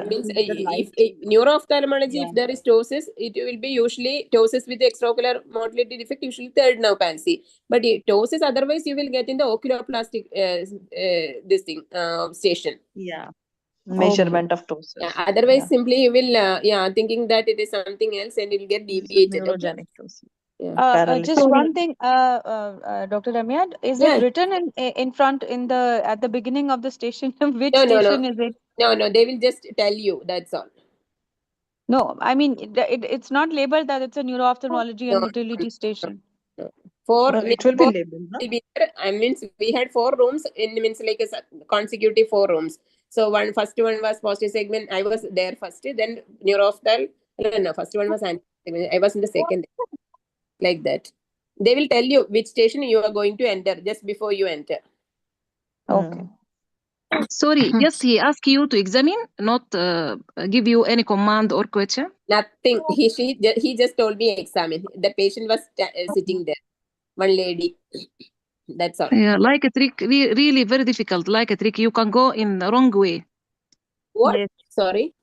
means if neuro-ophthalmology, if there is ptosis, it will be usually ptosis with the extraocular motility defect, usually third nerve palsy. But ptosis, otherwise you will get in the oculoplastic this thing station. Yeah. Measurement of ptosis. Yeah, otherwise simply you will thinking that it is something else and it will get deviated. Neurogenic ptosis. Just one thing, Dr. Remya, is it written in front at the beginning of the station? Which station is it? No, they will just tell you. That's all. No, I mean it's not labeled that it's a neuro-ophthalmology and motility station. It will be labeled. No? I mean, we had 4 rooms in means like a consecutive 4 rooms. So first one was posterior segment. I was there first. Then neuro-ophthalmology. No, first one was anterior. I was in the second. Like that. They will tell you which station you are going to enter just before you enter. Okay. Sorry, yes, he asked you to examine, not give you any command or question. Nothing. He just told me examine. The patient was sitting there. One lady. That's all. Yeah, like a trick, really very difficult. Like a trick, you can go in the wrong way. What? Yes. Sorry.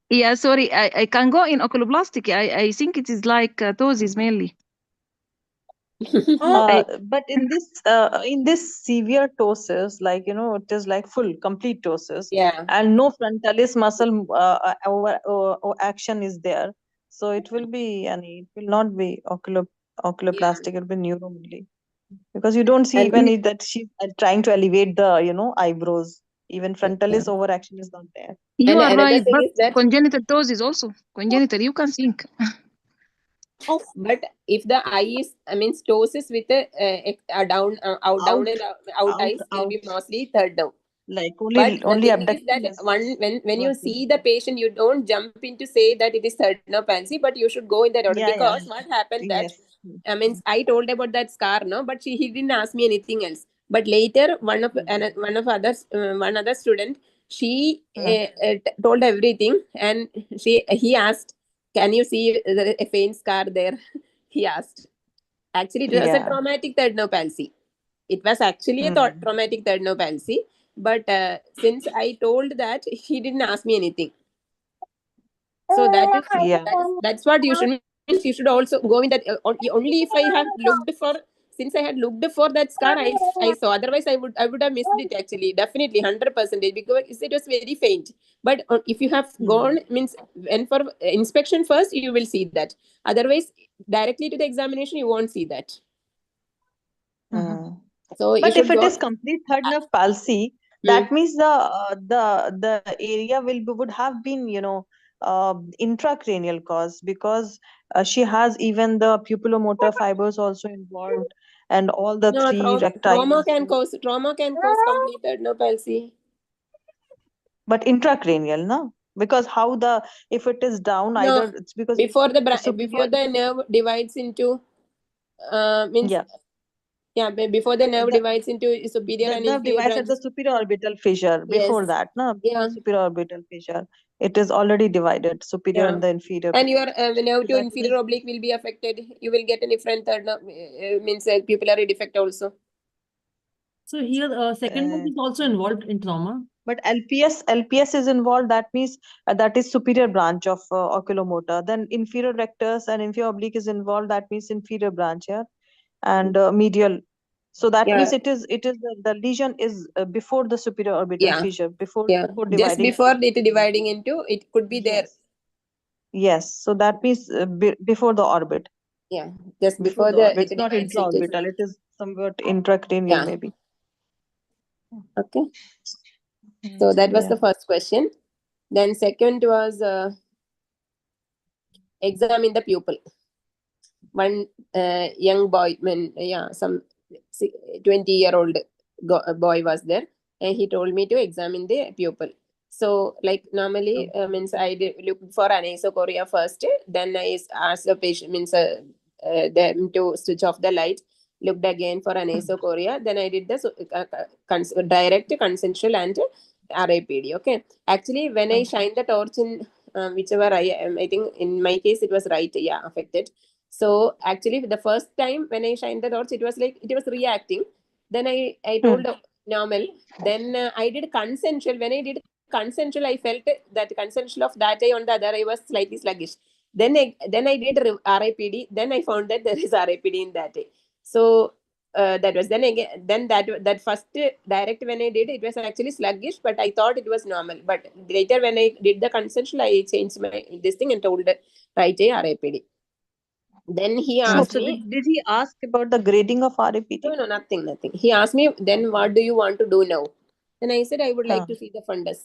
Yeah, sorry. I can go in oculoplastic. I think it is like ptosis mainly. But in this severe ptosis, like it is like full complete ptosis, and no frontalis muscle over action is there, so it will be, and it will not be oculoplastic. It will be neuro only, because you don't see even that she's trying to elevate the eyebrows. Even frontalis over action is not there. You are right, but congenital ptosis also congenital. You can think. But if the eye is, I mean, ptosis with a down, out eyes, will be mostly third nerve. Like But only the thing is abduction that is when you what we see the patient, you don't jump in to say that it is third no palsy, but you should go in that order. Yeah, yeah. Because what happened that Yes. I mean, I told about that scar, no, but he didn't ask me anything else. But later, one of others, one other student, she told everything, and he asked, "Can you see a faint scar there?" He asked. Actually, it was a Yeah. traumatic third no palsy. It was actually a traumatic third no palsy, but since I told that, he didn't ask me anything. So Yeah. that's what you should means. You should also go in that only if I have looked for, since I had looked for that scar, I saw. Otherwise, I would have missed it actually, definitely 100%, because it was very faint. But if you have gone means, and for inspection first, you will see that. Otherwise, directly to the examination, you won't see that. So you But if should it go. is complete third nerve palsy, that means the area would have been, intracranial cause, because she has even the pupillomotor fibers also involved, and all the No, three trauma rectines. can cause complete no palsy. But intracranial, no? Because if it is down, No, either it's because before the superior. before the nerve divides into means, Yeah. before the nerve The, divides into superior the and nerve inferior divides at the branches. superior orbital fissure. Before Yes. that, no? Before Yeah. superior orbital fissure, it is already divided, superior Yeah. and the inferior. And your nerve So to that inferior means, oblique will be affected. You will get a different third nerve, means pupillary defect also. So here, second nerve is also involved in trauma. but LPS is involved. That means that is superior branch of oculomotor. Then inferior rectus and inferior oblique is involved. That means inferior branch here, and medial. So that means Yeah. it is the lesion is before the superior orbital Yeah. fissure, before Yeah. Just dividing before into. it dividing into, it could be there. Yes. Yes. So that means before the orbit. Yeah. Just Before before the orbit. it It's not divides into. intraorbital. It is somewhat intracranial, Yeah. maybe. Okay. So that was Yeah. the first question. Then second was examine the pupil. One young boy, some 20-year-old boy was there, and he told me to examine the pupil. So, like normally, means I looked for anisocoria first. Then I asked the patient, means them to switch off the light. Looked again for anisocoria. Then I did the direct consensual and RAPD. Okay. Actually, when I shined the torch in whichever I think in my case it was right, yeah, affected. So actually, the first time when I shined the torch, it was like it was reacting. Then I told normal. Then I did consensual. When I did consensual, I felt that consensual of that eye on the other eye was slightly sluggish. Then I did RIPD. Then I found that there is RIPD in that eye. So that was then again. Then that first direct when I did, it was actually sluggish, but I thought it was normal. But later when I did the consensual, I changed my this thing and told right eye RIPD. Then he asked So me. did he ask about the grading of RAPT? No, nothing. He asked me, then what do you want to do now? Then I said, I would like to see the fundus.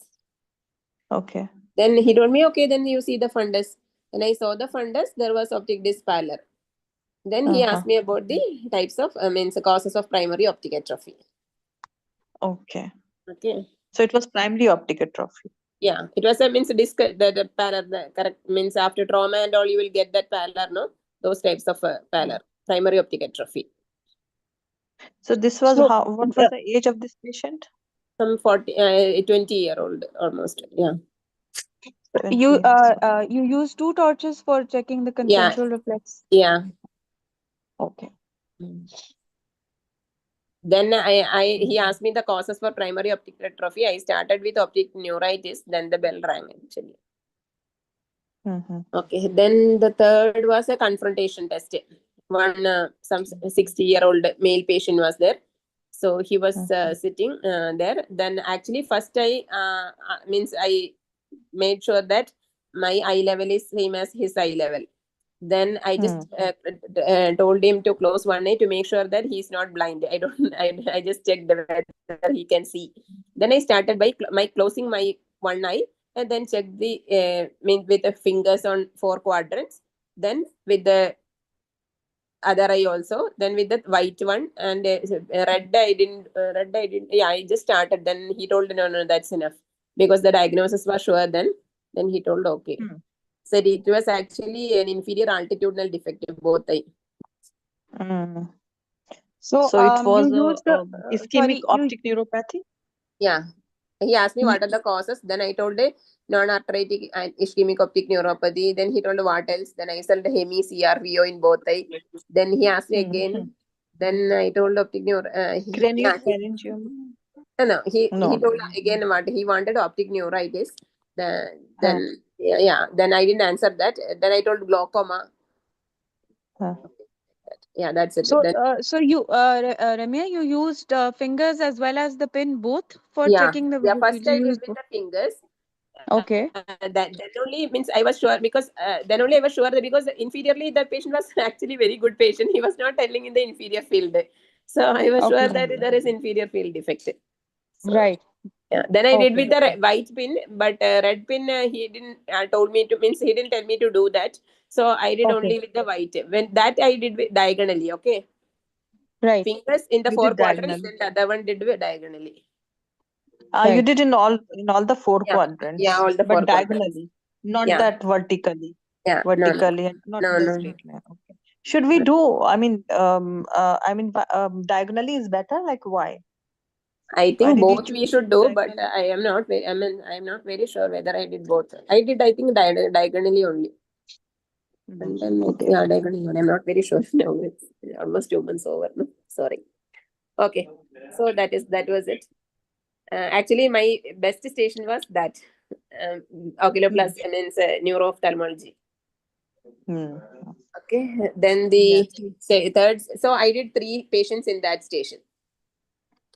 Okay. Then he told me, okay, then you see the fundus. When I saw the fundus, there was optic disc pallor. Then he asked me about the types of, means the causes of primary optic atrophy. Okay. Okay. So it was primary optic atrophy. Yeah, it was a means disc, the pallor, the correct means after trauma and all, you will get that pallor, no? Those types of pallor, primary optic atrophy. So this was what was the age of this patient? Some 20-year-old almost. Yeah. You use two torches for checking the consensual reflex. Yeah. Okay. Then he asked me the causes for primary optic atrophy. I started with optic neuritis, then the bell rang actually. Okay. Then the third was a confrontation test. One some 60-year-old male patient was there. So he was sitting there. Then actually first I means I made sure that my eye level is same as his eye level. Then I just told him to close one eye to make sure that he's not blind. I just checked whether he can see. Then I started by closing my one eye and then check the with the fingers on 4 quadrants. Then with the other eye also. Then with that white one and red I didn't. Red I didn't. Yeah, I just started. Then he told no, that's enough because the diagnosis was sure. Then he told okay. Said it was actually an inferior altitudinal defect of both eye. So it was you used the ischemic optic neuropathy? Yeah. He asked me what are the causes. Then I told non-arthritic and ischemic optic neuropathy. Then he told what else. Then I said hemi CRVO in both eye. Then he asked me again. Then I told optic neuro. Craniopharyngioma? No. He No. told again what he wanted optic neuritis. Then Then I didn't answer that. Then I told glaucoma. Yeah, that's it. So Then, so you Ramya, you used fingers as well as the pin both for yeah. checking the Yeah, you first I did used with both. the fingers. Okay. That only means I was sure because then only I was sure that because inferiorly the patient was actually very good patient. He was not telling in the inferior field. So I was sure that there is inferior field defect. So, Right. yeah. Then I did with the white pin, but red pin he didn't told me to means he didn't tell me to do that. So I did only with the white. When that I did with diagonally. Okay. Right. Fingers in the You 4 did quadrants, diagonally. then the other one did with diagonally. You did in all the 4 Yeah. quadrants. Yeah, all the 4 but diagonally, not Yeah. that vertically. Yeah. Vertically and not in the straight line. Okay. Should we do? Diagonally is better. Like why? I Why think did you both we choose should do, but diagonally? I am not very. I am not very sure whether I did both. I did. I think diagonally only. And then diagonally only. I'm not very sure now. It's almost 2 months over. No? Sorry. Okay. So that was it. Actually, my best station was that Oculoplasty means neuro-ophthalmology. Okay. Then the third. So I did 3 patients in that station.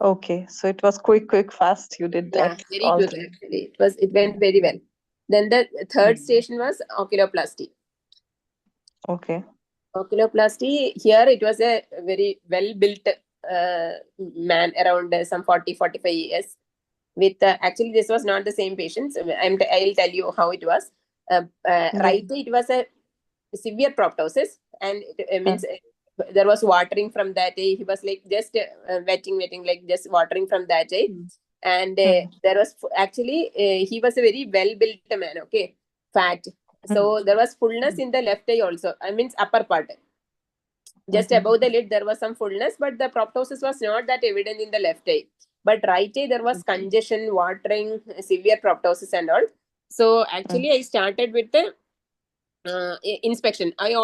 Okay, so it was quick, fast. You did Yeah, that. very all quick three. actually. It went very well. Then the third station was Oculoplasty. Okay. Oculoplasty, here it was a very well built man around some 40-45 years. With actually this was not the same patient. So I'll tell you how it was. Right, it was a severe proptosis, and it means there was watering from that eye. He was like just wetting, like just watering from that eye. And there was actually he was a very well built man. Okay, fat. So there was fullness in the left eye also. I mean upper part. Just above the lid there was some fullness, but the proptosis was not that evident in the left eye. But right eye there was congestion, watering, severe proptosis and all. So actually I started with the inspection. I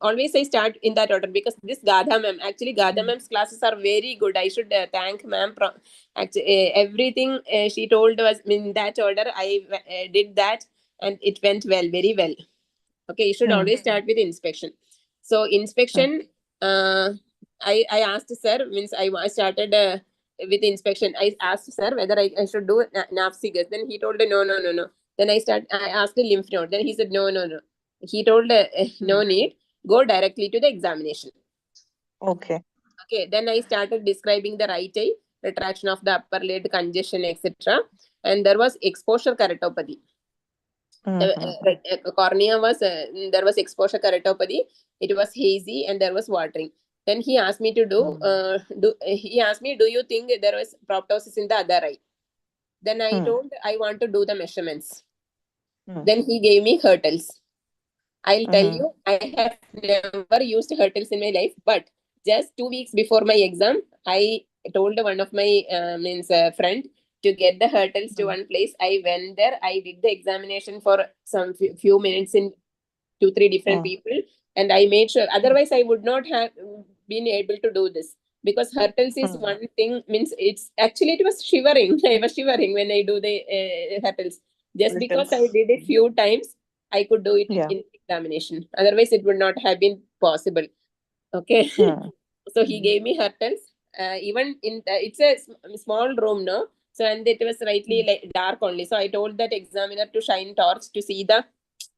always start in that order because this Gadha ma'am, actually Gadha ma'am's classes are very good. I should thank ma'am. Actually, everything she told was in that order. I did that and it went well, very well. Okay, you should always start with inspection. So inspection, I asked sir, means I started with inspection. I asked sir whether I should do NAFCIGUS. Then he told no. Then I asked the lymph node. Then he said no. He told no need. Go directly to the examination. Okay. Then I started describing the right eye, retraction of the upper lid, congestion, etc. And there was exposure keratopathy. Cornea was there was exposure keratopathy. It was hazy and there was watering. Then he asked me to he asked me, do you think there was proptosis in the other eye? Then I told I want to do the measurements. Then he gave me hurtles. I'll tell you, I have never used hurtles in my life, but just 2 weeks before my exam, I told one of my friend to get the hurtles to one place. I went there. I did the examination for some few minutes in 2-3 different people, and I made sure. Otherwise, I would not have been able to do this because hurtles is one thing. Means it's actually it was shivering. I was shivering when I do the hurtles just because I did it few times. I could do it in examination. Otherwise, it would not have been possible. Okay. So he gave me hurtles. Even in it's a small room, no. So and it was slightly like dark only. So I told that examiner to shine torch to see the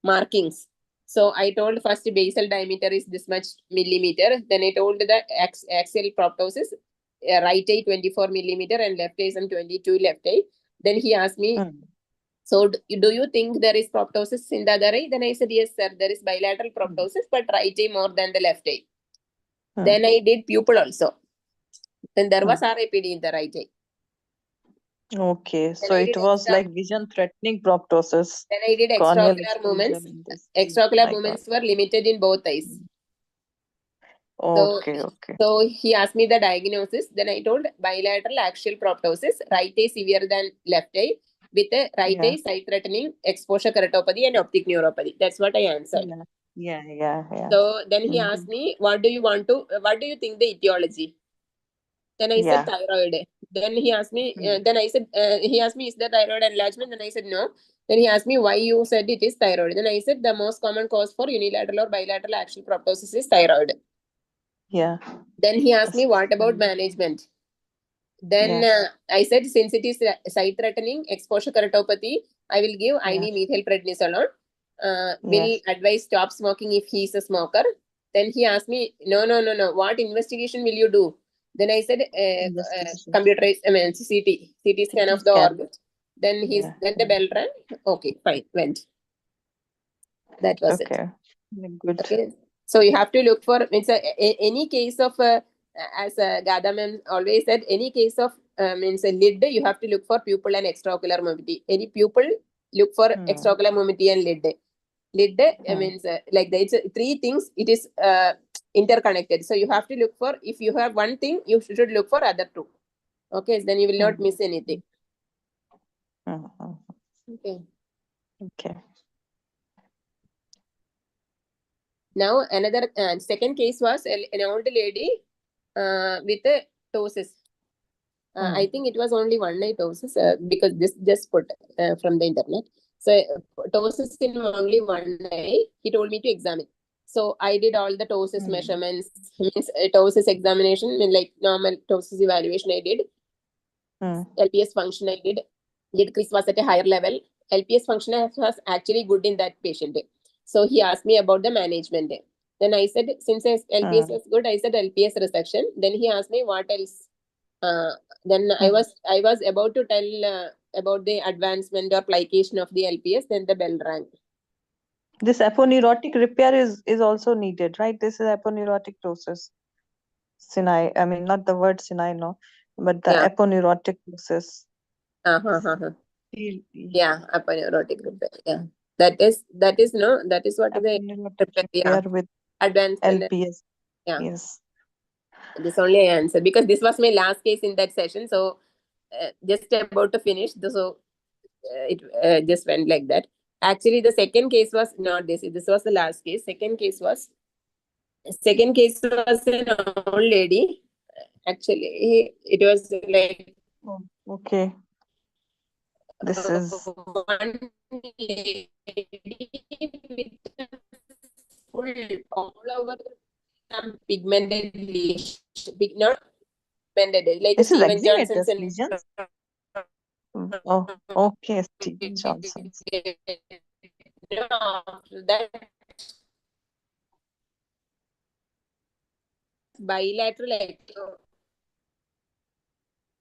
markings. So I told first basal diameter is this much millimeter. Then I told the axial proptosis, right eye 24 millimeter and left eye some 22 left eye. Then he asked me, so do you think there is proptosis in the other eye? Then I said, yes, sir, there is bilateral proptosis, but right eye more than the left eye. Then I did pupil also. Then there was RAPD in the right eye. Okay, so I it did was like vision threatening proptosis. Then I did Corneal extraocular exposure movements. in this. Extraocular My God. movements were limited in both eyes. Okay, okay. So he asked me the diagnosis. Then I told bilateral axial proptosis, right eye severe than left eye, with a right eye sight-threatening exposure keratopathy and optic neuropathy. That's what I answered. Yeah. So then he asked me, what do you think the etiology? Then I said thyroid. Then he asked me, he asked me, is there thyroid enlargement? Then I said no. Then he asked me why you said it is thyroid. Then I said the most common cause for unilateral or bilateral axial proptosis is thyroid. Yeah. Then he asked me, what about management? Then I said, since it is sight-threatening exposure keratopathy, I will give IV methylprednisolone. Will advise stop smoking if he is a smoker. Then he asked me, no. What investigation will you do? Then I said, computerized, CT scan of the orbit. Then then the bell rang. Okay, fine, went. That was it. Good. Okay. So you have to look for any case of as Gada ma'am always said, any case of means a lid, you have to look for pupil and extraocular mobility. Any pupil, look for extraocular mobility and lid. Lid means like it's three things. It is interconnected. So you have to look for, if you have one thing, you should look for other two. Okay, then you will not miss anything. Okay. Now another second case was an old lady with a ptosis. I think it was only one eye ptosis because this just put from the internet. So ptosis in only one eye. He told me to examine. So I did all the ptosis measurements, means ptosis examination, like normal ptosis evaluation I did. LPS function I did. Lid crease was at a higher level. LPS function was actually good in that patient. So he asked me about the management. Then I said, since LPS was good, I said LPS resection. Then he asked me what else. Then I was about to tell about the advancement or plication of the LPS. Then the bell rang. This aponeurotic repair is also needed, right? This is aponeurotic ptosis. Sinai, I mean, not the word sinai, no, but the aponeurotic ptosis. Yeah, aponeurotic repair. Yeah, that is what the repair with advancement. LPS. Yeah. Yes. This only I answered because this was my last case in that session. So just about to finish. So it just went like that. Actually, the second case was not this. This was the last case. Second case was an old lady. Actually, it was like okay. This is one lady with full all over some pigmented lesion, not pigmented, like this a is Steven Johnson eczematous lesions. Oh, okay, Steven Johnson's. That bilateral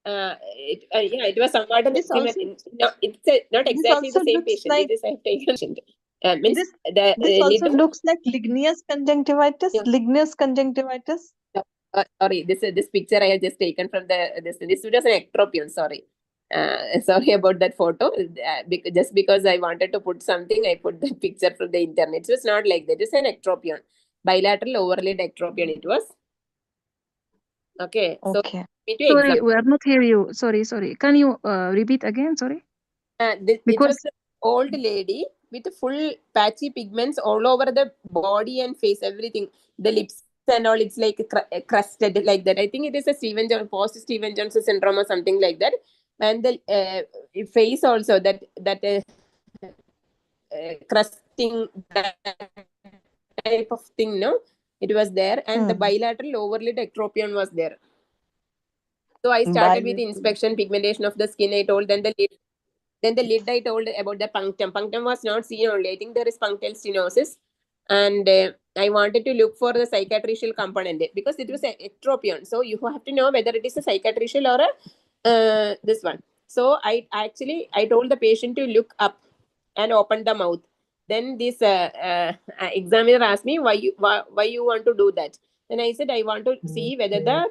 it was somewhat an estimate. No, it's not exactly the same patient. Like, it is I have taken this also looks like ligneous conjunctivitis. Yeah. Ligneous conjunctivitis. Sorry, this picture I have just taken from this was an ectropion. Sorry. Sorry about that photo. Just because I wanted to put something, I put the picture from the internet. So it's not like that. It's an ectropion, bilateral overlaid ectropion. It was okay. Okay. So sorry, we are not hear you. Sorry. Can you repeat again? Sorry. It was an old lady with full patchy pigments all over the body and face, everything. The lips and all, it's like crusted like that. I think it is a post-Steven Johnson syndrome or something like that. And the face also, that crusting type of thing, no? It was there. And the bilateral overlid ectropion was there. So I started with inspection, pigmentation of the skin. I told then the lid I told about the punctum. Punctum was not seen only. I think there is punctal stenosis. And I wanted to look for the cicatricial component because it was an ectropion. So you have to know whether it is a cicatricial or a this one. So I told the patient to look up and open the mouth. Then this examiner asked me why you want to do that. Then I said, I want to see whether the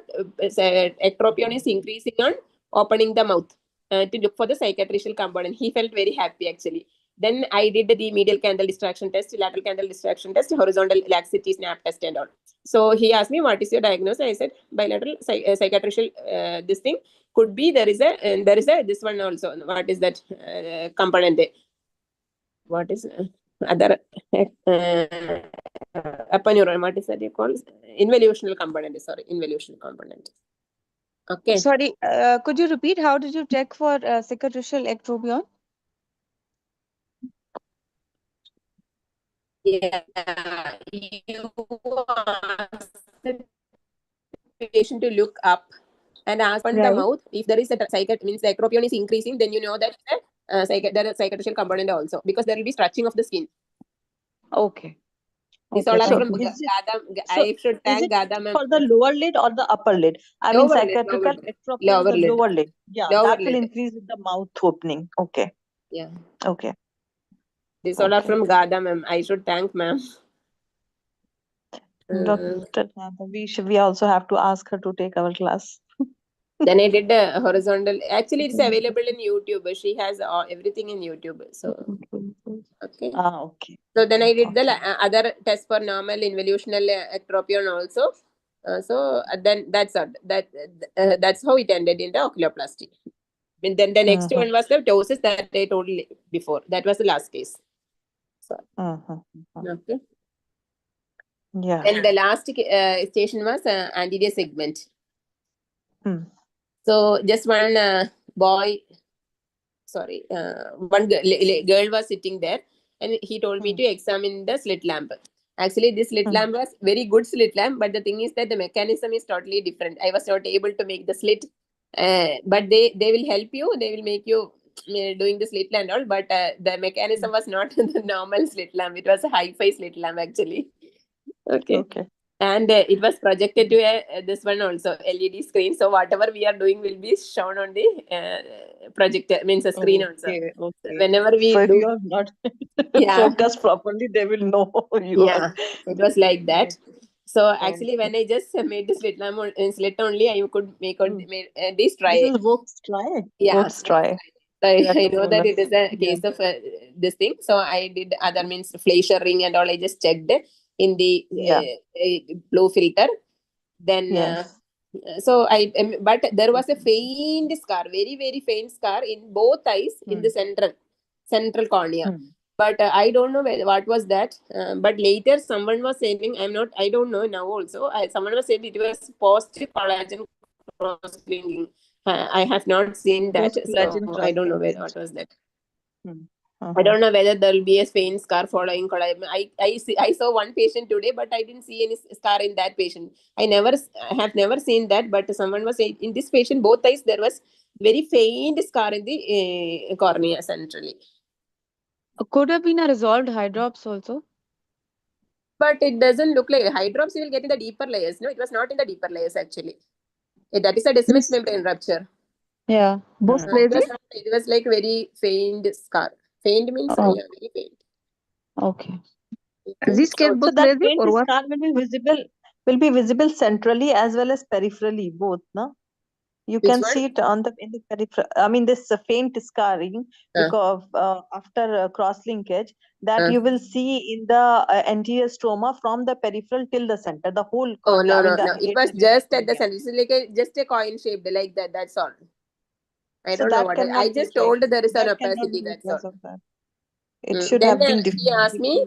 ectropion is increasing on opening the mouth to look for the cicatricial component. He felt very happy actually. Then I did the medial canthal distraction test, lateral canthal distraction test, horizontal laxity snap test and all. So he asked me, what is your diagnosis? I said, bilateral cicatricial, this thing could be, there is a this one also. What is that component? What is other aponeuron? What is that you call? Involutional component. Sorry, involutional component. Okay. Sorry, could you repeat? How did you check for cicatricial ectropion? Yeah, you ask the patient to look up and ask on the Right. mouth if there is a means the ectropion is increasing, then you know that there is a cicatricial component also, because there will be stretching of the skin. Okay. These Okay, all are So from thank you. is it Gada. so I should is thank it Gada ma'am. for the lower lid or the upper lid? I mean, Lower lid, psychiatrical lower lid. ectropia Lower is the lid. lower lid. Yeah, Lower that will lid. increase with the mouth opening. Okay. Yeah. Okay. These all are Okay. from Gada ma'am. I should thank ma'am. Dr. Nanda, we also have to ask her to take our class. Then I did a horizontal. Actually, it's available in YouTube. She has everything in YouTube. So okay. Okay. So then I did the Okay. other test for normal involutional ectropion also. Then that's that's how it ended in the oculoplasty. And then the next one was the ptosis that I told before. That was the last case. So okay. Yeah. And the last station was anterior segment. Hmm. So just one boy, sorry, one girl was sitting there, and he told me to examine the slit lamp. Actually, this slit lamp was very good slit lamp, but the thing is that the mechanism is totally different. I was not able to make the slit, but they will help you. They will make you doing the slit lamp and all, but the mechanism was not the normal slit lamp. It was a hi-fi slit lamp actually. Okay. Okay. And it was projected to this one also, LED screen. So whatever we are doing will be shown on the projector, means a screen also. Okay. Whenever we So if do, you are not yeah, focused properly, they will know you are. yeah, it was like that. So actually, when I just made the slit lamp slit only, I could make this try. This is Vox try. Yeah, Vox try. So Yeah, I know that it is a yeah. case of this thing. So I did other means Fleischer ring and all. I just checked in the Yeah. blue filter. Then Yes. so but there was a faint scar, very very faint scar in both eyes in the central cornea. But I don't know what was that. But later someone was saying, I don't know now also. Someone was saying it was post-collagen cross-linking. I have not seen that, Post-collagen so I don't know cross-linking. what was that. Uh-huh. I don't know whether there will be a faint scar following collagen. I saw one patient today, but I didn't see any scar in that patient. I have never seen that, but someone was saying in this patient, both eyes, there was very faint scar in the cornea centrally. Could have been a resolved hydrops also. But it doesn't look like hydrops you will get in the deeper layers. No, it was not in the deeper layers actually. That is a Descemet's membrane rupture. Yeah. It was like very faint scar. Faint means yeah, very faint. Okay. This case So that post-laser faint or what? scar will be visible centrally as well as peripherally, both, no? You Which can one? see it in the peripheral. I mean, this faint scarring because after cross linkage that you will see in the anterior stroma from the peripheral till the center, the whole Oh cornea. no, I mean, no. It was just at the center. It's like just a coin shaped like that. That's all. I So don't know that what. cannot I be just like told there is an that cannot opacity. be That's because all. of that. It should Then have been he different. asked me.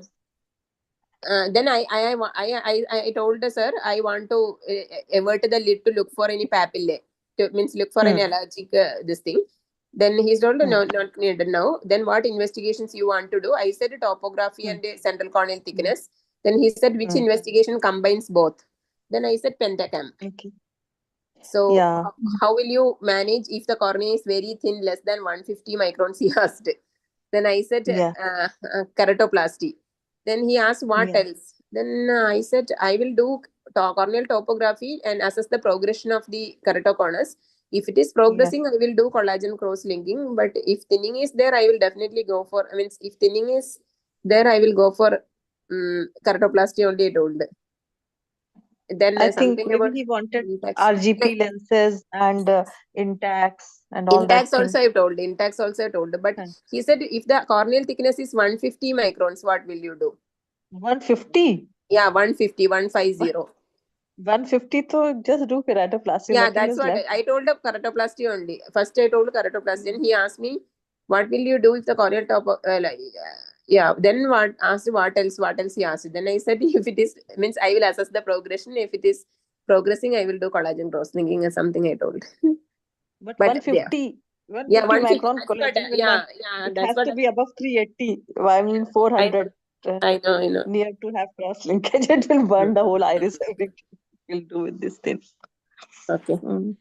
Then I told the sir I want to avert the lid to look for any papillae. Means look for any allergic this thing. Then he told no, not needed now. Then what investigations you want to do? I said topography and central corneal thickness. Then he said which investigation combines both. Then I said pentacam. Okay. So Yeah. how will you manage if the cornea is very thin, less than 150 microns? He asked. Then I said keratoplasty. Then he asked what else. Then I said I will do corneal topography and assess the progression of the keratoconus. If it is progressing, I will do collagen cross linking. But if thinning is there, I will definitely go for. I mean, if thinning is there, I will go for keratoplasty only. I told. Then I think something maybe about he wanted Intacs. RGP lenses and intacts and all that Intacs also thing. I told. Intacs also I told. But he said if the corneal thickness is 150 microns, what will you do? 150? Yeah, 150, 150. 150, so just do keratoplasty. Yeah, Nothing that's is what left. I told of keratoplasty only. First I told keratoplasty, and he asked me, what will you do if the corneal top, yeah, then what, asked what else he asked. Then I said, if it is, means I will assess the progression. If it is progressing, I will do collagen cross linking or something I told. But But yeah, 150, yeah, 150 150, micron that's what, collagen will yeah, not, yeah, it that's has what to be above 380. I mean, 400 I know. near to have cross linkage. It will burn the whole iris. Everything will do with this thing. Okay. Mm.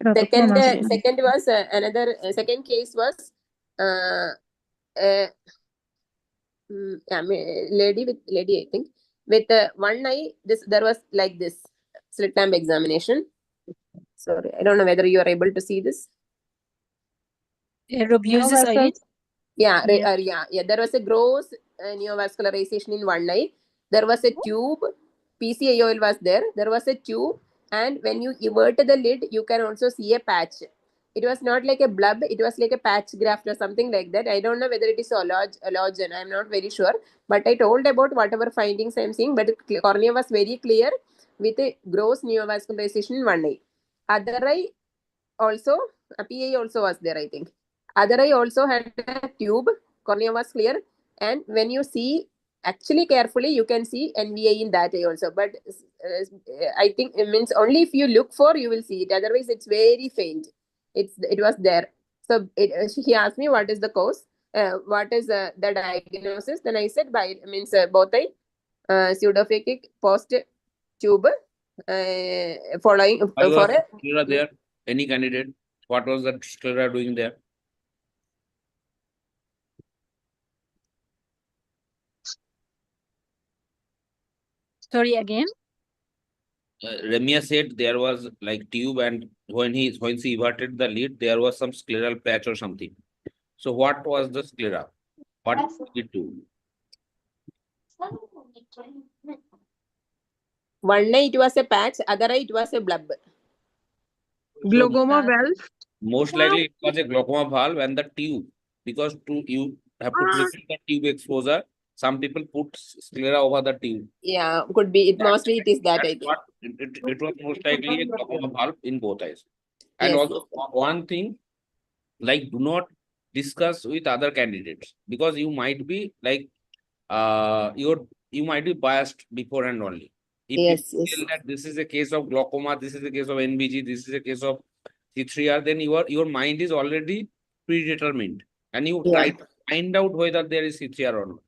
Second was another second case was uh, lady I think with one eye. This there was like this slit lamp examination. Sorry, I don't know whether you are able to see this. Rubiuses iris. Yeah, there was a gross neovascularization in one eye. There was a tube. PCIOL was there. There was a tube, and when you invert the lid, you can also see a patch. It was not like a blub. It was like a patch graft or something like that. I don't know whether it is allogen. I'm not very sure. But I told about whatever findings I'm seeing. But the cornea was very clear with a gross neovascularization in one eye. Other eye also, a PA also was there, I think. Other eye also had a tube. Cornea was clear. And when you see actually carefully, you can see NVA in that eye also. But I think it means only if you look for, you will see it. Otherwise, it's very faint. It was there. So he asked me what is the cause, what is the diagnosis. Then I said means both eye, pseudophakic post tube, following Why for was a sclera there? Any candidate? What was the sclera doing there? Sorry again. Remya said there was like tube, and when she inverted the lid, there was some scleral patch or something. So what was the sclera? What did it do? one eye it was a patch, other eye it was a blub. Glaucoma valve. Most likely it was a glaucoma valve and the tube, because you have to prevent the tube exposure. Some people put sclera over the tube. Yeah, could be. It mostly it is that I think. It was most likely a glaucoma valve in both eyes. And Yes, also one thing, like, do not discuss with other candidates, because you might be like you might be biased beforehand only. If Yes, people tell that this is a case of glaucoma, this is a case of NBG, this is a case of C3R, then your mind is already predetermined, and you try to find out whether there is C3R or not.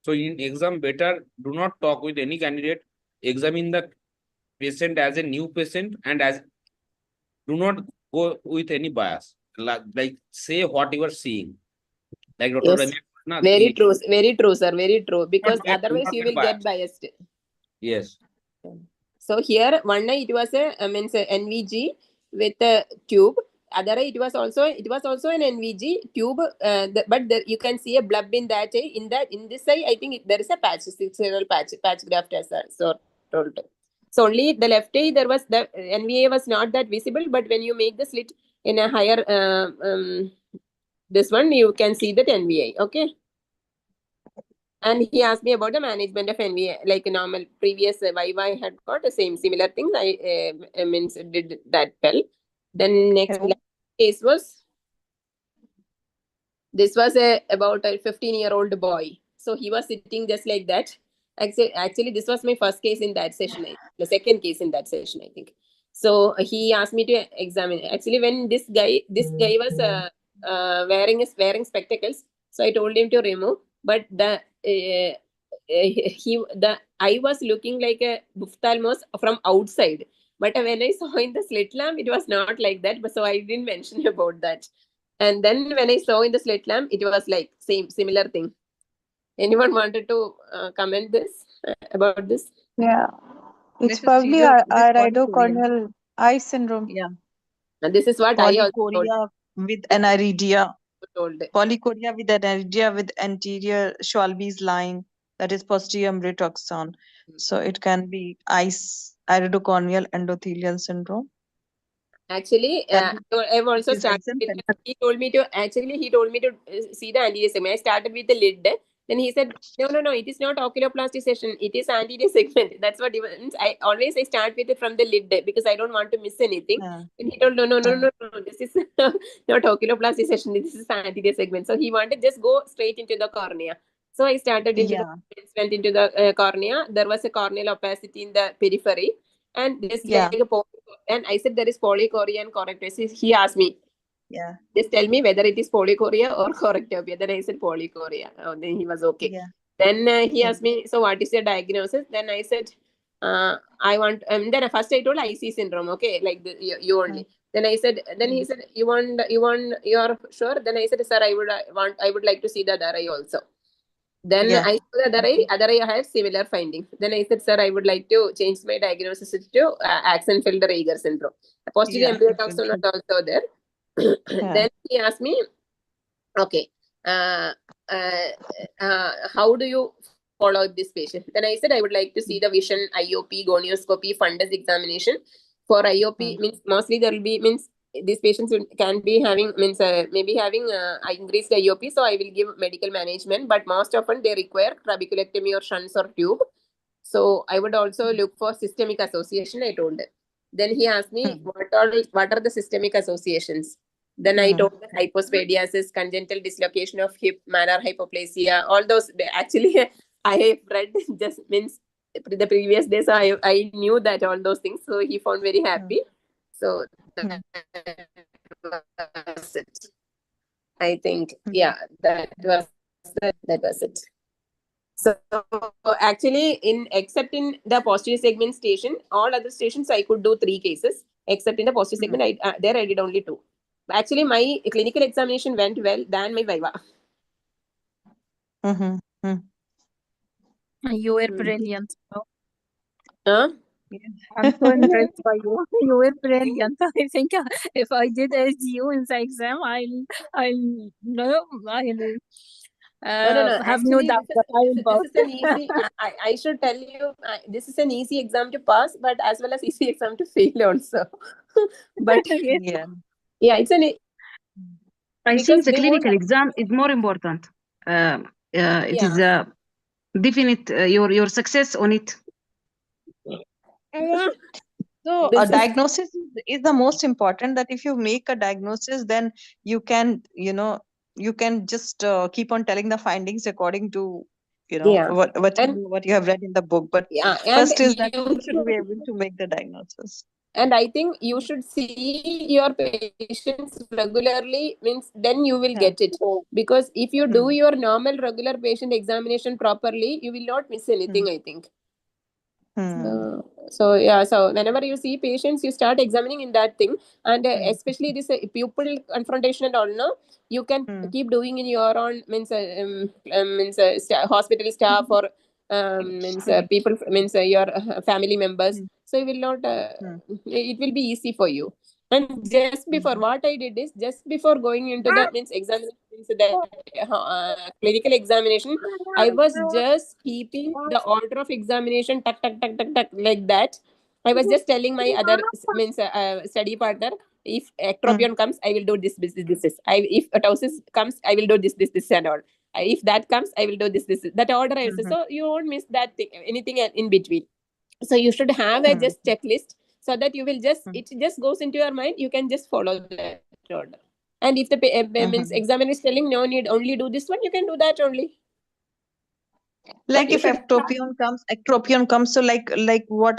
So in exam, better do not talk with any candidate. Examine the patient as a new patient, and as do not go with any bias. Like say what you are seeing. Like Dr. Yes. Remya, Very true, sir. Very true. Because do otherwise not you get will get biased. Yes. So here one eye it was a means a NVG with a tube. Other eye it was also an NVG tube. But you can see a blub in that eye. In this eye, I think there is a patch, several patch graft as so told. So only the left eye there was the NVA was not that visible. But when you make the slit in a higher this one, you can see that NVA. Okay. And he asked me about the management of NVA, like normal previous viva I had got the same similar things. I means did that well. Then next case was this was about a 15-year-old boy. So he was sitting just like that. Actually, this was my first case in that session. The second case in that session, I think. So he asked me to examine. Actually, when this guy was wearing spectacles, so I told him to remove. But the eye was looking like a ophthalmos from outside. But when I saw in the slit lamp, it was not like that. But so I didn't mention about that. And then when I saw in the slit lamp, it was like similar thing. Anyone wanted to comment this about this? Yeah, it's This is probably iridocorneal eye syndrome. Yeah. And this is what I also Polychoria with aniridia. told. Polychoria with aniridia with anterior Schwalbe's line. that is posterior rituxan. So it can be iridocorneal endothelial syndrome. Actually, That I've also is started with, exempted. he told me to see the anterior segment. I started with the lid. Then he said, no, it is not oculoplasty session. It is anterior segment. That's what I start with it from the lid because I don't want to miss anything. And he told, no, this is not oculoplasty session. This is anterior segment. So he wanted just go straight into the cornea. So I started into went into the cornea. There was a corneal opacity in the periphery. And just like and I said there is polychoria and correctopia. He asked me, just tell me whether it is polychoria or correctopia. Then I said polychoria. Oh, then he was okay. Then he asked me, so what is your diagnosis? Then I said, I want. Then first I told IC syndrome. Okay, like you only. Then I said. Then he said, you are sure? Then I said, sir, I would like to see the other eye also. Then I saw the other eye I have similar findings. Then I said, sir, I would like to change my diagnosis to Axenfelder-Rieger syndrome. Posterior MVUPGO toxin was also there. Then he asked me, okay, how do you follow this patient? Then I said, I would like to see the vision, IOP, gonioscopy, fundus examination. For IOP, means mostly there will be, means these patients can be having, maybe having increased IOP, so I will give medical management, but most often they require trabeculectomy or shunts or tube. So I would also look for systemic association, I told him. Then he asked me, what are the systemic associations? Then I told him hypospadiasis, congenital dislocation of hip, malar hypoplasia, all those. Actually, I have read just means the previous days, I knew that all those things. So he found very happy. So that was it. I think, yeah, that was it. So actually, except in the posterior segment station, all other stations I could do 3 cases. Except in the posterior segment, I did only 2. Actually, my clinical examination went well than my viva. You were brilliant. Huh? I'm so impressed by you. You were brilliant. I think if I did as you in the exam, I'll No. have no Actually, doubt that I will this pass. is an easy. I should tell you, this is an easy exam to pass, but as well as easy exam to fail also. But Yes. yeah, it's an. I think the clinical exam is more important. It is a definite your success on it. So a diagnosis is the most important, that if you make a diagnosis, then you can, you can just keep on telling the findings according to, what you have read in the book. But first is that you should be able to make the diagnosis. And I think you should see your patients regularly, means then you will get it. Because if you do your normal regular patient examination properly, you will not miss anything, I think. So whenever you see patients, you start examining in that thing, and especially this pupil confrontation and all, no, you can keep doing in your own hospital staff or people, your family members. So you will not. It will be easy for you. And just before, what I did is, just before going into the examination, clinical examination, I was just keeping the order of examination, tuck, like that. I was just telling my other study partner, if ectropion comes, I will do this. If ptosis comes, I will do this, and all. If that comes, I will do this. That order I will. So you won't miss that thing, anything in between. So you should have a just checklist, so that you will it just goes into your mind. You can just follow that order. And if the examiner is telling no need, only do this one, you can do that only. Like if ectropion comes, so like what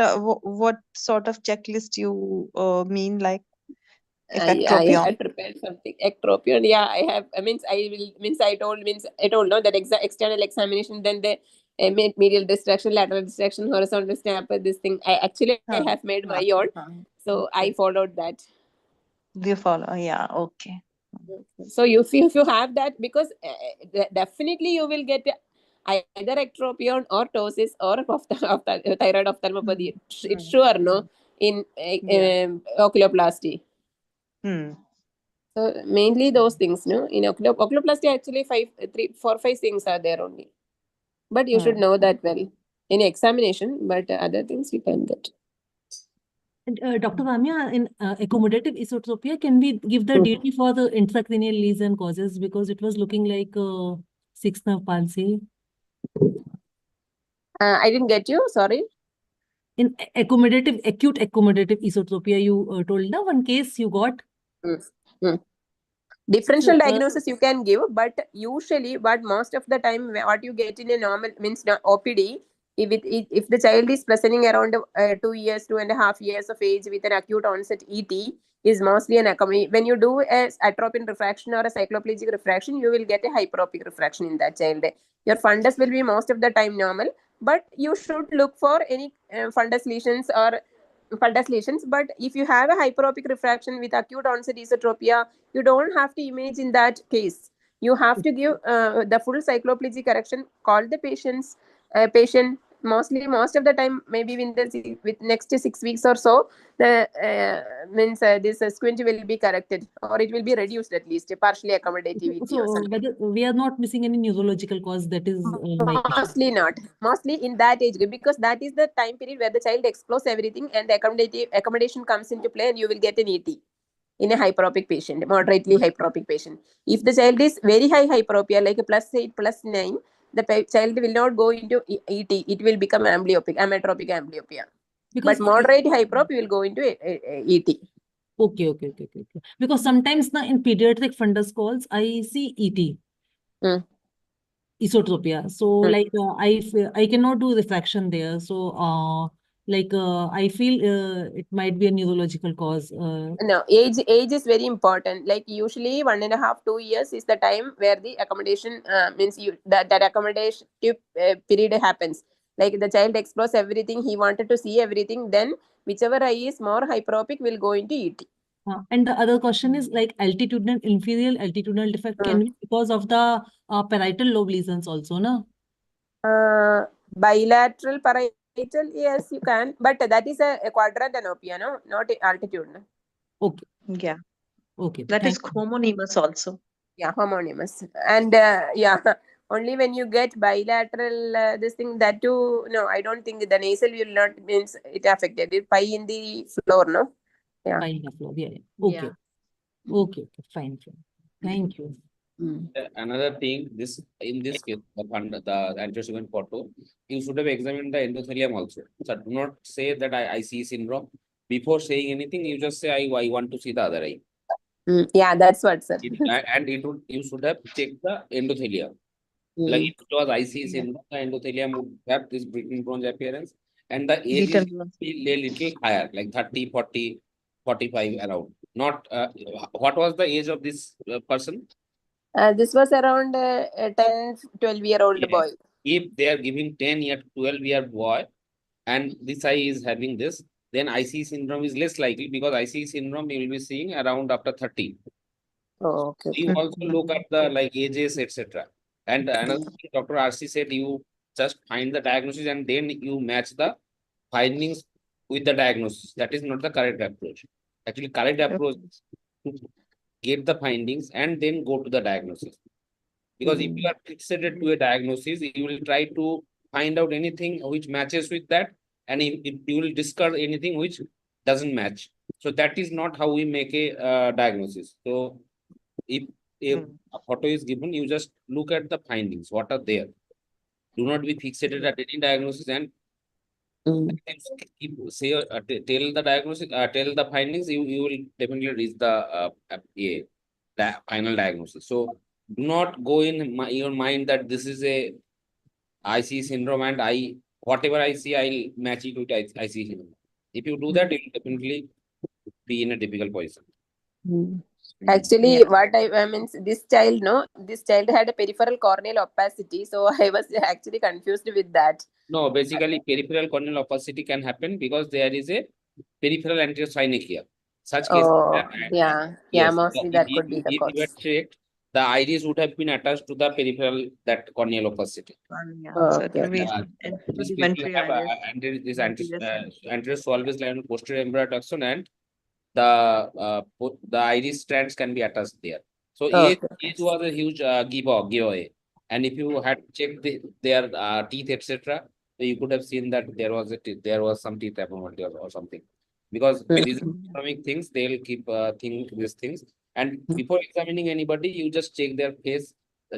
sort of checklist you mean, like if ectropion? I had prepared something. Ectropion, yeah, I have. I told no that external examination, then the medial distraction, lateral distraction, horizontal snapper, this thing. I have made my own, so I followed that. You follow, yeah, okay. So if you have that, because definitely you will get either ectropion or ptosis or thyroid ophthalmopathy. It's sure, no, in oculoplasty. So mainly those things, no. In oculoplasty, actually 4 5 things are there only. But you should know that well in examination, but other things you can get. And, Dr. Ramya, in accommodative esotropia, can we give the DT for the intracranial lesion causes? Because it was looking like sixth nerve palsy. I didn't get you, sorry. In accommodative, acute accommodative esotropia, you told now one case you got. Differential diagnosis you can give, but usually what most of the time what you get in a normal means OPD, if the child is presenting around 2 years, 2.5 years of age with an acute onset ET, is mostly an accommodation. When you do a atropine refraction or a cycloplegic refraction, you will get a hyperopic refraction in that child. Your fundus will be most of the time normal, but you should look for any fundus lesions or fundus lesions. But if you have a hyperopic refraction with acute onset esotropia, you don't have to image in that case. You have to give the full cycloplegic correction, call the patient most of the time, maybe with next 6 weeks or so, the this squint will be corrected, or it will be reduced at least, partially accommodative. So whether we are not missing any neurological cause, that is my question. Mostly not. Mostly in that age group, because that is the time period where the child explores everything and the accommodation comes into play, and you will get an ET in a hyperopic patient, moderately hyperopic patient. If the child is very high hyperopia, like a +8, +9, the child will not go into ET. It will become ametropic amblyopia. Because but moderate hyperop, you will go into ET. Okay. Because sometimes in pediatric fundus calls, I see ET. Esotropia. So like I cannot do refraction there. So I feel it might be a neurological cause. No, age is very important. Like usually 1.5, 2 years is the time where the accommodation means that accommodation period happens. Like the child explores everything, he wanted to see everything, then whichever eye is more hyperopic will go into ET. And the other question is like altitudinal, inferior altitudinal defect can be because of the parietal lobe lesions also, no? Bilateral parietal, yes, you can, but that is a quadrant anopia, no, not altitude. No? Okay. Yeah. Okay. That is homonymous also. Yeah, homonymous. And only when you get bilateral this thing, that too, no, I don't think the nasal will not means it affected. It pie in the floor, no? Yeah. Pie in the floor, yeah. Okay. Yeah. Okay, fine. Thank you. Another thing, in this case, the anterior photo, you should have examined the endothelium also. So do not say that I see syndrome. Before saying anything, you just say I want to see the other eye. Yeah, that's what, sir. And you should have checked the endothelium. Like if it was IC syndrome, the endothelium would have this breaking bronze appearance, and the age is a little higher, like 30, 40, 45 around. Not what was the age of this person? This was around 10, 12-year-old boy. If they are giving 10-year, 12-year boy, and this eye is having this, then IC syndrome is less likely, because IC syndrome you will be seeing around after 30. Oh, okay. You also look at the like ages, etc. And another thing, Dr. RC said, you just find the diagnosis and then you match the findings with the diagnosis. That is not the correct approach. Actually, correct approach is to get the findings and then go to the diagnosis. Because if you are fixated to a diagnosis, you will try to find out anything which matches with that, and if you will discard anything which doesn't match. So that is not how we make a diagnosis. So if a photo is given, you just look at the findings, what are there. Do not be fixated at any diagnosis and tell the diagnosis, tell the findings, you will definitely reach the final diagnosis. So do not go in your mind that this is a IC syndrome and whatever I see, I'll match it with IC syndrome. If you do that, you will definitely be in a difficult position. Actually, what I mean, this child had a peripheral corneal opacity, so I was actually confused with that. No, basically peripheral corneal opacity can happen because there is a peripheral anterior synechia. Such cases happen. Yeah, mostly that could be the cause. If you had checked, the iris would have been attached to the peripheral, that corneal opacity. So it will be These people have anterior solvus line, posterior embryo adduction, and the iris strands can be attached there. So age was a huge giveaway. And if you had checked their teeth, etc., you could have seen that there was some teeth abnormality or something. Because these economic things, they'll keep think these things. And before examining anybody, you just check their face,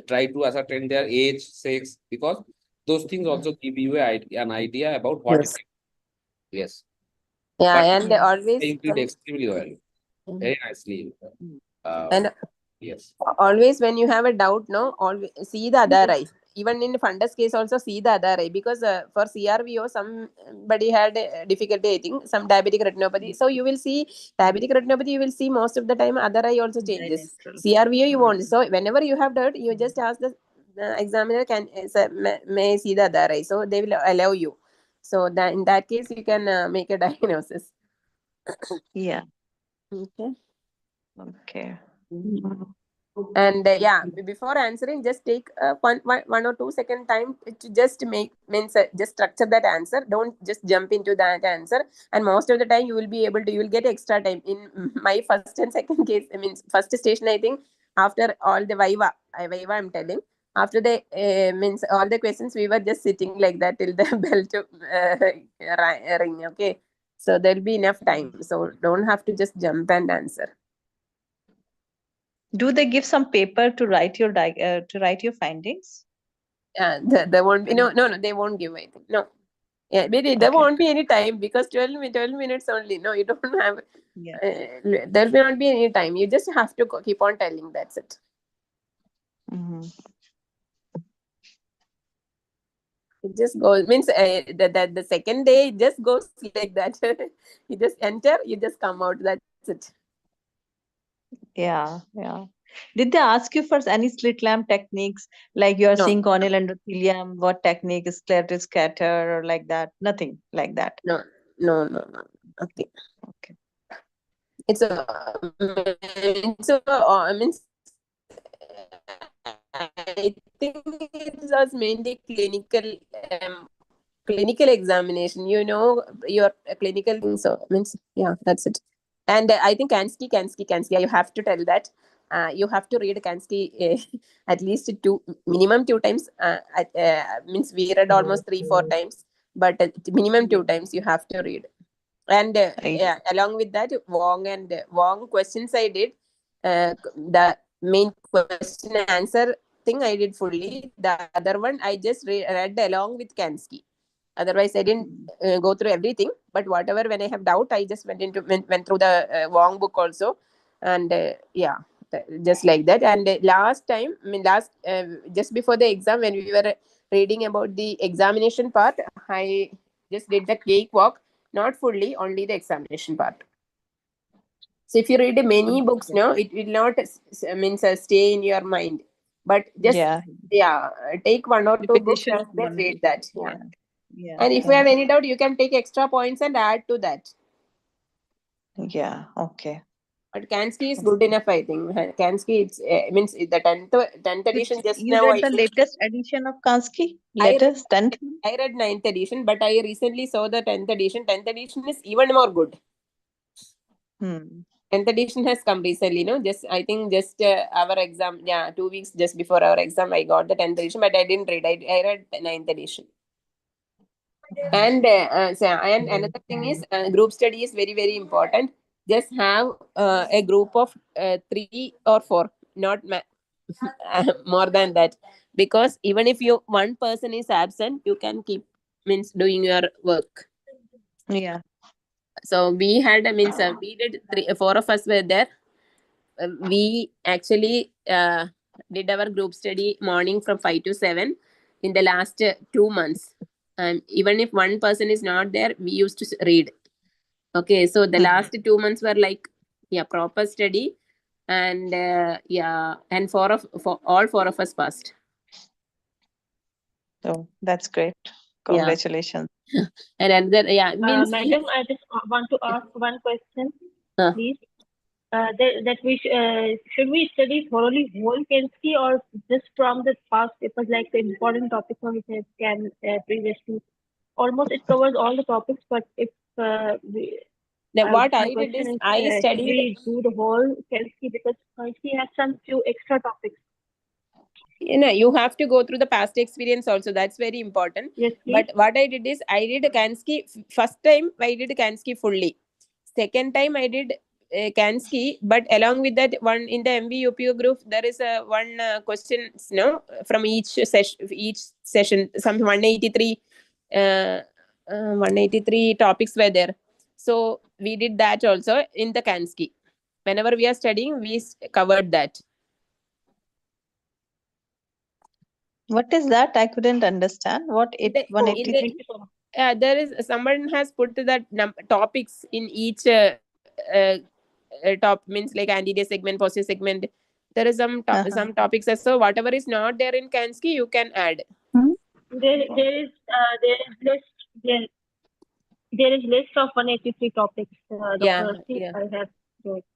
try to ascertain their age, sex, because those things also give you an idea about what Yes. it is. Yes. Yeah, But and always you did extremely well. Very nicely. and Yes. always when you have a doubt, no, always see the other eye. Even in fundus case, also see the other eye, because for CRVO, somebody had difficulty, I think, some diabetic retinopathy. So you will see diabetic retinopathy, you will see most of the time other eye also changes. CRVO you won't. So whenever you have doubt, you just ask the examiner, may I see the other eye? So they will allow you. So that in that case, you can make a diagnosis. Yeah. Okay. Okay. And yeah, before answering, just take 1 or 2 second time to just just structure that answer. Don't just jump into that answer. And most of the time you will get extra time. In my first and second case, I mean first station, I think, after all the viva I'm telling, after the means all the questions, we were just sitting like that till the bell to ring. Okay, so there'll be enough time, so don't have to just jump and answer. Do they give some paper to write your findings? There won't be no, they won't give, I think. No. Yeah, but there won't be any time, because 12 minutes only. No, you don't have. Yeah. There will not be any time. You just have to keep on telling. That's it. It just goes, means the second day it just goes like that. You just enter, you just come out. That's it. Yeah, yeah. Did they ask you for any slit lamp techniques, like you are seeing corneal endothelium, what technique is sclerotic scatter or like that? Nothing like that. No. Okay. Okay. It's I think it was mainly clinical examination. Your clinical thing. So means, yeah, that's it. And I think Kansky. You have to tell that. You have to read Kansky at least minimum 2 times. Means we read almost 3-4 times, but minimum 2 times you have to read. And yeah, along with that, Wong questions I did. The main question answer thing I did fully. The other one I just read along with Kansky. Otherwise, I didn't go through everything. But whatever, when I have doubt, I just went through the Wong book also, and yeah, just like that. And last time, just before the exam, when we were reading about the examination part, I just did the cakewalk, not fully, only the examination part. So if you read many books now, it will not stay in your mind. But just take 1 or 2 books and just read that. Yeah. And if you have any doubt, you can take extra points and add to that. Yeah. Okay. But Kansky is good enough, I think. Kansky, it's means the 10th edition. Just you now, read the latest edition of Kansky? I read 9th edition, but I recently saw the 10th edition. 10th edition is even more good. 10th edition has come recently, no? I think our exam, 2 weeks just before our exam, I got the 10th edition, but I didn't read. I read 9th edition. And another thing is, group study is very, very important. Just have a group of 3 or 4, not more than that, because even if one person is absent, you can keep doing your work. Yeah. So we had we did 4 of us were there. We actually did our group study morning from 5 to 7 in the last 2 months. Even if one person is not there, we used to read. Okay, so the last 2 months were like, proper study. And and all 4 of us passed. Oh, that's great. Congratulations. And another, Madam, I just want to ask one question, please. That we should we study thoroughly whole Kansky, or just from the past papers, like the important topics on which I can previously? Almost it covers all the topics, but if what I did is I studied. Should we do the whole Kansky, because Kansky has some few extra topics. You have to go through the past experience also. That's very important. Yes, please. But what I did is I did Kansky. First time I did Kansky fully. Second time I did Kansky, but along with that one in the MVUPGO group, there is a one question, from each session, some 183, 183 topics were there. So we did that also in the Kansky. Whenever we are studying, we covered that. What is that? I couldn't understand. What 183? There is someone has put that topics in each top, means like anterior segment, posterior segment. There is some topics. So whatever is not there in Kansky, you can add. There is list of 183 topics. Dr. Yeah. I have. It's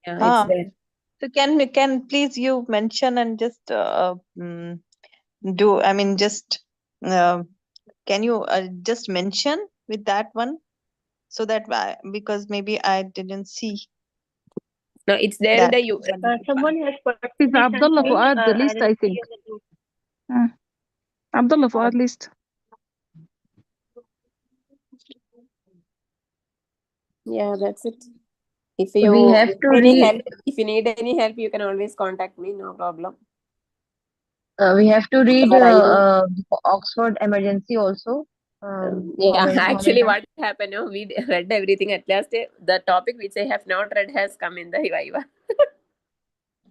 there. So can please you mention and just do, I mean, just can you just mention with that one, so that because maybe I didn't see. No, it's there in the someone has put It's Abdullah Fuad the list, I think. Abdullah Fuad list. Yeah, that's it. If you if you need any help, you can always contact me. No problem. We have to read Oxford emergency also. Actually, what happened? We read everything at last. The topic which I have not read has come in the viva.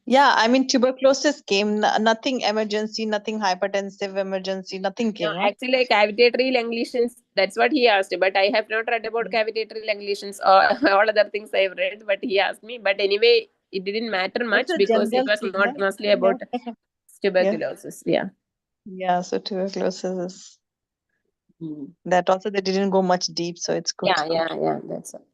Yeah, I mean, tuberculosis came, nothing emergency, nothing hypertensive emergency, nothing came. No, actually, cavitatory lungulations, that's what he asked. But I have not read about cavitatory lungulations or all other things I've read. But he asked me. But anyway, it didn't matter much because it was not mostly about tuberculosis. Yeah, so tuberculosis is that also they didn't go much deep, so it's good. Yeah, that's all.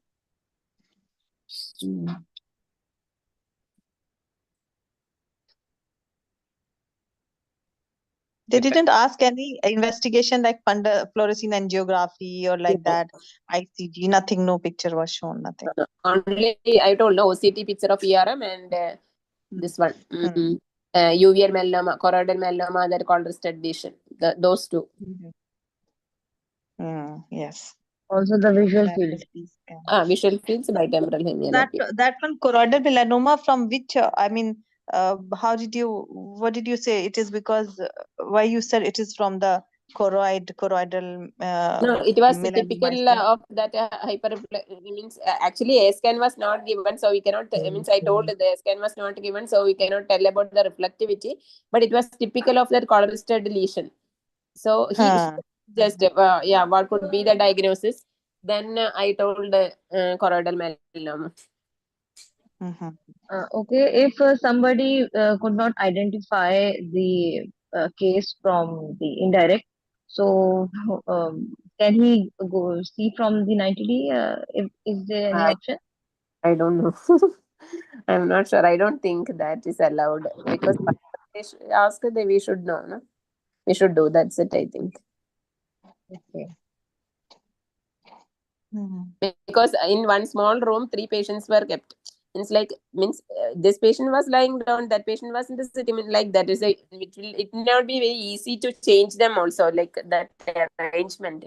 They didn't ask any investigation like fluorescein angiography or like that, ICG, nothing, no picture was shown, nothing. Only I told OCT picture of ERM and this one, uveal melanoma, choroidal melanoma, that called stud lesion. Those two. Yes. Also the visual field. Visual fields by temporal hemianopia. That one, choroidal melanoma, from which, I mean, what did you say? It is because, why you said it is from the choroidal no, it was typical of that means actually a scan was not given, so we cannot, means I told the scan was not given, so we cannot tell about the reflectivity, but it was typical of that choroidal stud lesion. So he just, what could be the diagnosis? Then I told choroidal melanoma. Okay, if somebody could not identify the case from the indirect, so can he go see from the 90D? Is there any option? I don't know. I'm not sure. I don't think that is allowed because ask we should know. No? We should do. That's it, I think. Okay. Because in one small room, 3 patients were kept. It's like, this patient was lying down, that patient was in the sitting, like that is it will not be very easy to change them also, like that arrangement.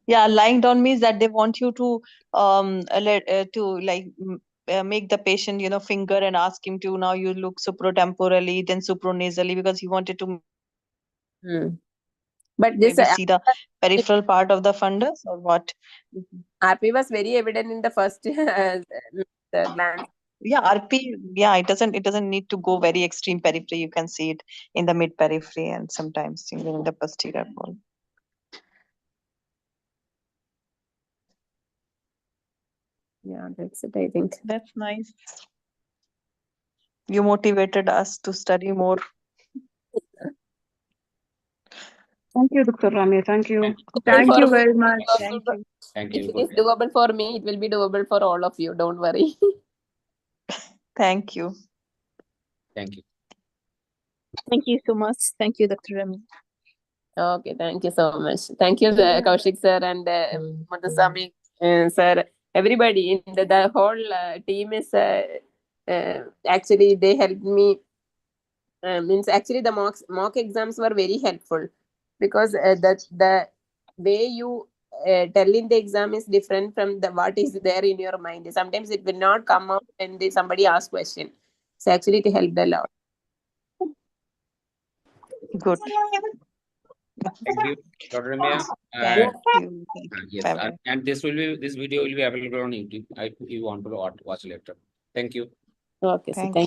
Yeah, lying down means that they want you to make the patient, finger and ask him to, now you look supratemporally, then supranasally, because he wanted to but this see the peripheral part of the fundus or what? RP was very evident in the first glance. Yeah, RP, it doesn't need to go very extreme periphery. You can see it in the mid periphery and sometimes even in the posterior wall. Yeah, that's it, I think. That's nice. You motivated us to study more. Thank you, Dr. Remya. Thank you. Thank you very much. Thank you. If it is doable for me, it will be doable for all of you. Don't worry. Thank you. Thank you. Thank you so much. Thank you, Dr. Remya. Okay, thank you so much. Thank you, Kaushik sir and Madhusami sir. Everybody in the whole team is actually they helped me means actually the mock exams were very helpful, because the way you tell in the exam is different from the what is there in your mind. Sometimes it will not come out when somebody asks question. So actually it helped a lot. Good. Thank you, Dr. Remya. Thank you. Yes, Bye-bye. and this video will be available on YouTube if you want to watch later. Thank you. Okay, so Thank thank